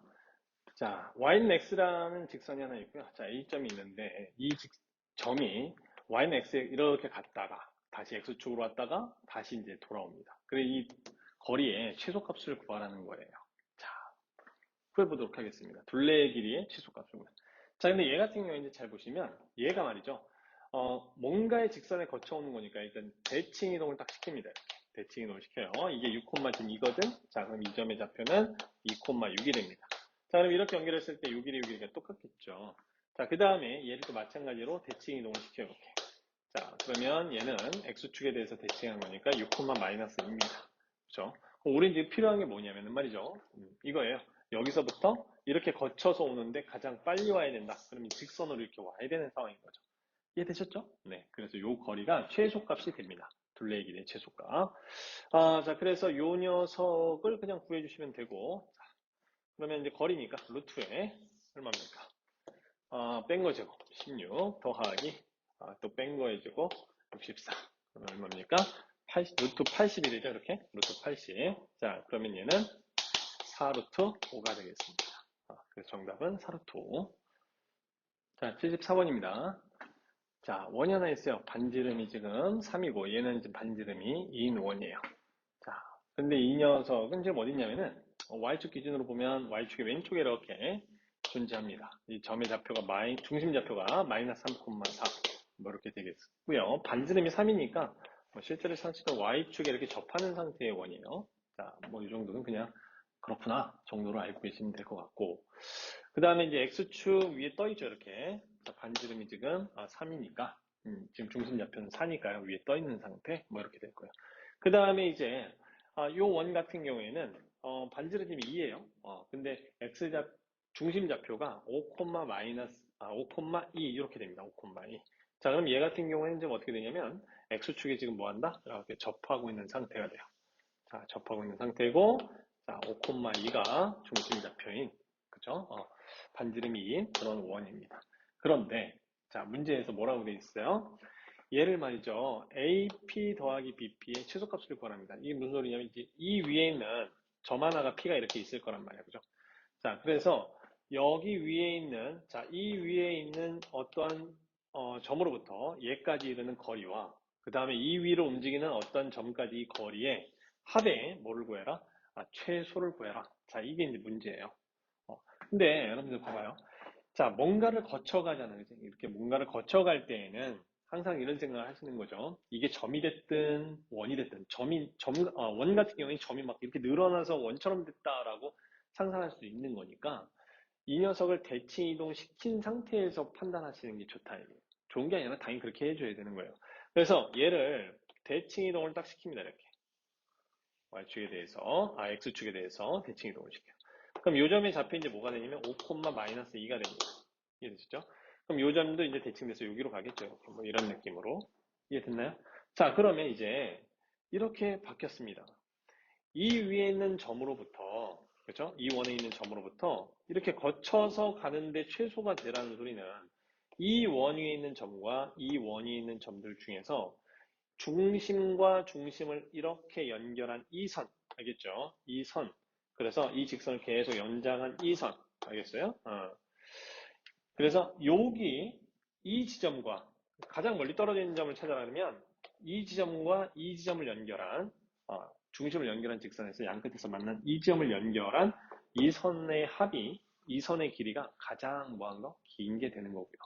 자, y는 x라는 직선이 하나 있고요. 자, A점이 있는데 이 점이 y는 x에 이렇게 갔다가 다시 x축으로 왔다가 다시 이제 돌아옵니다. 그래 이 거리의 최소값을 구하라는 거예요. 자, 구해보도록 하겠습니다. 둘레의 길이의 최소값을. 자, 근데 얘 같은 경우에 이제 잘 보시면 얘가 말이죠. 뭔가의 직선에 거쳐오는 거니까 일단 대칭 이동을 딱 시킵니다. 이렇게. 대칭 이동을 시켜요. 이게 6,2거든? 자, 그럼 이 점의 좌표는 2,6이 됩니다. 자, 그럼 이렇게 연결했을 때 6일이 6일이가 똑같겠죠. 자, 그 다음에 얘를 또 마찬가지로 대칭 이동을 시켜요. 이렇게. 자, 그러면 얘는 x축에 대해서 대칭한 거니까 6,-1입니다. 그렇죠? 우리 이제 필요한 게 뭐냐면 말이죠. 이거예요. 여기서부터 이렇게 거쳐서 오는데 가장 빨리 와야 된다. 그러면 직선으로 이렇게 와야 되는 상황인 거죠. 이해되셨죠? 네. 그래서 요 거리가 최소값이 됩니다. 둘레의 길이의 최소값. 자, 그래서 요 녀석을 그냥 구해주시면 되고, 자, 그러면 이제 거리니까 루트에 얼마입니까? 뺀 거 제곱 16 더하기 또 뺀 거에 제곱 64. 그러면 얼마입니까? 80, 루트 80이 되죠, 이렇게? 루트 80. 자, 그러면 얘는 4루트 5가 되겠습니다. 그래서 정답은 4루트 5. 자, 74번입니다. 자, 원이 하나 있어요. 반지름이 지금 3이고, 얘는 지금 반지름이 2인 원이에요. 자, 근데 이 녀석은 지금 어딨냐면은, y축 기준으로 보면 y축의 왼쪽에 이렇게 존재합니다. 이 점의 좌표가 중심 좌표가 마이너스 3,4 뭐 이렇게 되겠고요. 반지름이 3이니까 실제로 상식은 y축에 이렇게 접하는 상태의 원이에요. 자, 뭐 이 정도는 그냥 그렇구나 정도로 알고 계시면 될 것 같고, 그 다음에 이제 x축 위에 떠 있죠. 이렇게. 자, 반지름이 지금 3이니까 지금 중심 좌표는 4니까요. 위에 떠 있는 상태 뭐 이렇게 될 거예요. 그 다음에 이제 요 원 같은 경우에는 반지름이 2예요. 근데 중심 좌표가 5,-5,2 이렇게 됩니다. 5,2. 자, 그럼 얘 같은 경우에는 지금 어떻게 되냐면 x축에 지금 뭐 한다? 이렇게 접하고 있는 상태가 돼요. 자, 접하고 있는 상태고, 자, 5,2가 중심 좌표인, 그죠? 반지름이 2인 그런 원입니다. 그런데, 자, 문제에서 뭐라고 되어 있어요? 얘를 말이죠. AP 더하기 BP의 최소값을 구하랍니다. 이게 무슨 소리냐면, 이제 이 위에 있는 점 하나가 P가 이렇게 있을 거란 말이에요. 그죠? 자, 그래서 여기 위에 있는, 자, 이 위에 있는 어떠한 점으로부터 얘까지 이르는 거리와 그 다음에 이 위로 움직이는 어떤 점까지 이 거리의 합에 뭐를 구해라? 최소를 구해라. 자, 이게 이제 문제예요. 근데 여러분들 봐봐요. 자, 뭔가를 거쳐가잖아요. 그죠? 이렇게 뭔가를 거쳐갈 때에는 항상 이런 생각을 하시는 거죠. 이게 점이 됐든 원이 됐든 원 같은 경우에 점이 막 이렇게 늘어나서 원처럼 됐다라고 상상할 수 있는 거니까 이 녀석을 대칭 이동시킨 상태에서 판단하시는 게 좋다. 이게. 좋은 게 아니라 당연히 그렇게 해줘야 되는 거예요. 그래서 얘를 대칭 이동을 딱 시킵니다. 이렇게. Y축에 대해서, X축에 대해서 대칭 이동을 시켜요. 그럼 요 점에 잡힌 이제 뭐가 되냐면 5,-2가 됩니다. 이해되시죠? 그럼 요 점도 이제 대칭돼서 여기로 가겠죠. 이렇게 뭐 이런 느낌으로. 이해됐나요? 자, 그러면 이제 이렇게 바뀌었습니다. 이 위에 있는 점으로부터, 그렇죠? 이 원에 있는 점으로부터 이렇게 거쳐서 가는데 최소가 되라는 소리는 이 원 위에 있는 점과 이 원 위에 있는 점들 중에서 중심과 중심을 이렇게 연결한 이 선, 알겠죠? 이 선. 그래서 이 직선을 계속 연장한 이 선, 알겠어요? 그래서 여기 이 지점과 가장 멀리 떨어져 있는 점을 찾아가면 이 지점과 이 지점을 연결한 중심을 연결한 직선에서 양 끝에서 만난 이 지점을 연결한 이 선의 합이 이 선의 길이가 가장 뭐한 거? 긴 게 되는 거고요.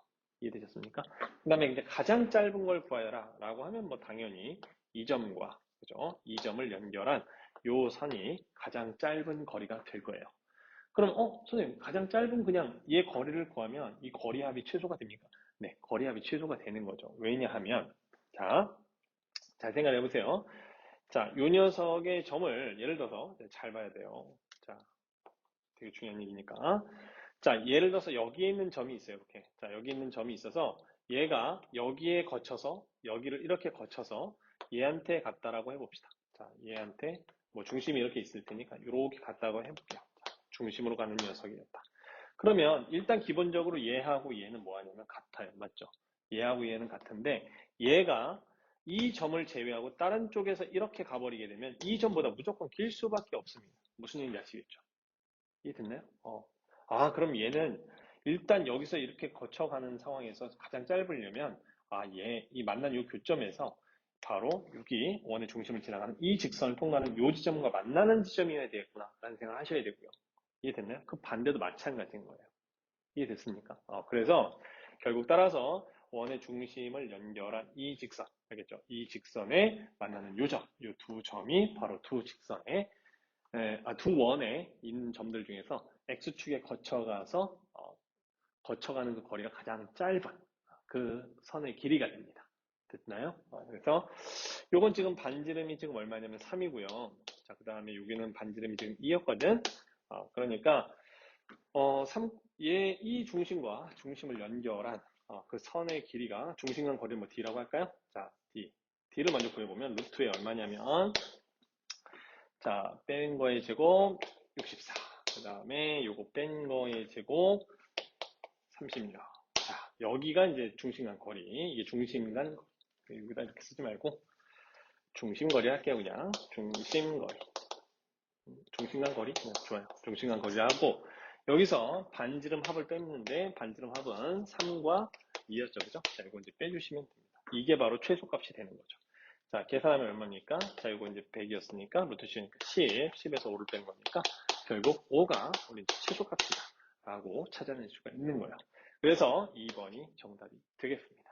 이해되셨습니까? 그 다음에 이제 가장 짧은 걸 구하여라 라고 하면 뭐 당연히 이 점과 그죠? 이 점을 연결한 요 선이 가장 짧은 거리가 될 거예요. 그럼 선생님 가장 짧은 그냥 얘 거리를 구하면 이 거리 합이 최소가 됩니까? 네, 거리 합이 최소가 되는 거죠. 왜냐하면 자, 잘 생각해 보세요. 자, 요 녀석의 점을 예를 들어서 잘 봐야 돼요. 자, 되게 중요한 얘기니까. 자, 예를 들어서 여기에 있는 점이 있어요. 이렇게. 자, 여기 있는 점이 있어서 얘가 여기에 거쳐서 여기를 이렇게 거쳐서 얘한테 갔다라고 해봅시다. 자, 얘한테 뭐 중심이 이렇게 있을 테니까 이렇게 갔다고 해볼게요. 자, 중심으로 가는 녀석이었다. 그러면 일단 기본적으로 얘하고 얘는 뭐 하냐면 같아요. 맞죠? 얘하고 얘는 같은데 얘가 이 점을 제외하고 다른 쪽에서 이렇게 가버리게 되면 이 점보다 무조건 길 수밖에 없습니다. 무슨 얘기인지 아시겠죠? 이해됐나요? 그럼 얘는 일단 여기서 이렇게 거쳐가는 상황에서 가장 짧으려면, 이 만난 이 교점에서 바로 여기 원의 중심을 지나가는 이 직선을 통과하는 이 지점과 만나는 지점이어야 되겠구나, 라는 생각을 하셔야 되고요. 이해됐나요? 그 반대도 마찬가지인 거예요. 이해됐습니까? 그래서 결국 따라서 원의 중심을 연결한 이 직선, 알겠죠? 이 직선에 만나는 요 점, 요 두 점이 바로 두 직선의 두 원에 있는 점들 중에서 X축에 거쳐가서 거쳐가는 그 거리가 가장 짧은 그 선의 길이가 됩니다. 됐나요? 그래서 요건 지금 반지름이 지금 얼마냐면 3이고요. 자, 그 다음에 여기는 반지름이 지금 2였거든. 그러니까 이 중심과 중심을 연결한 그 선의 길이가 중심간 거리를 뭐 D라고 할까요? 자, D를 먼저 구해보면 루트에 얼마냐면 자, 뺀 거의 제곱 64. 그 다음에 요거 뺀 거의 제곱 36. 자, 여기가 이제 중심간 거리. 이게 중심간, 여기다 이렇게 쓰지 말고, 중심거리 할게요, 그냥. 중심거리. 중심간 거리? 좋아요. 중심간 거리 하고, 여기서 반지름 합을 뺐는데, 반지름 합은 3과 2였죠, 그죠? 자, 이거 이제 빼주시면 됩니다. 이게 바로 최소값이 되는 거죠. 자, 계산하면 얼마입니까? 자, 이거 이제 100이었으니까, 루트 10이니까 10에서 5를 뺀 거니까, 결국 5가 우리 최소값이다. 라고 찾아낼 수가 있는 거예요. 그래서 2번이 정답이 되겠습니다.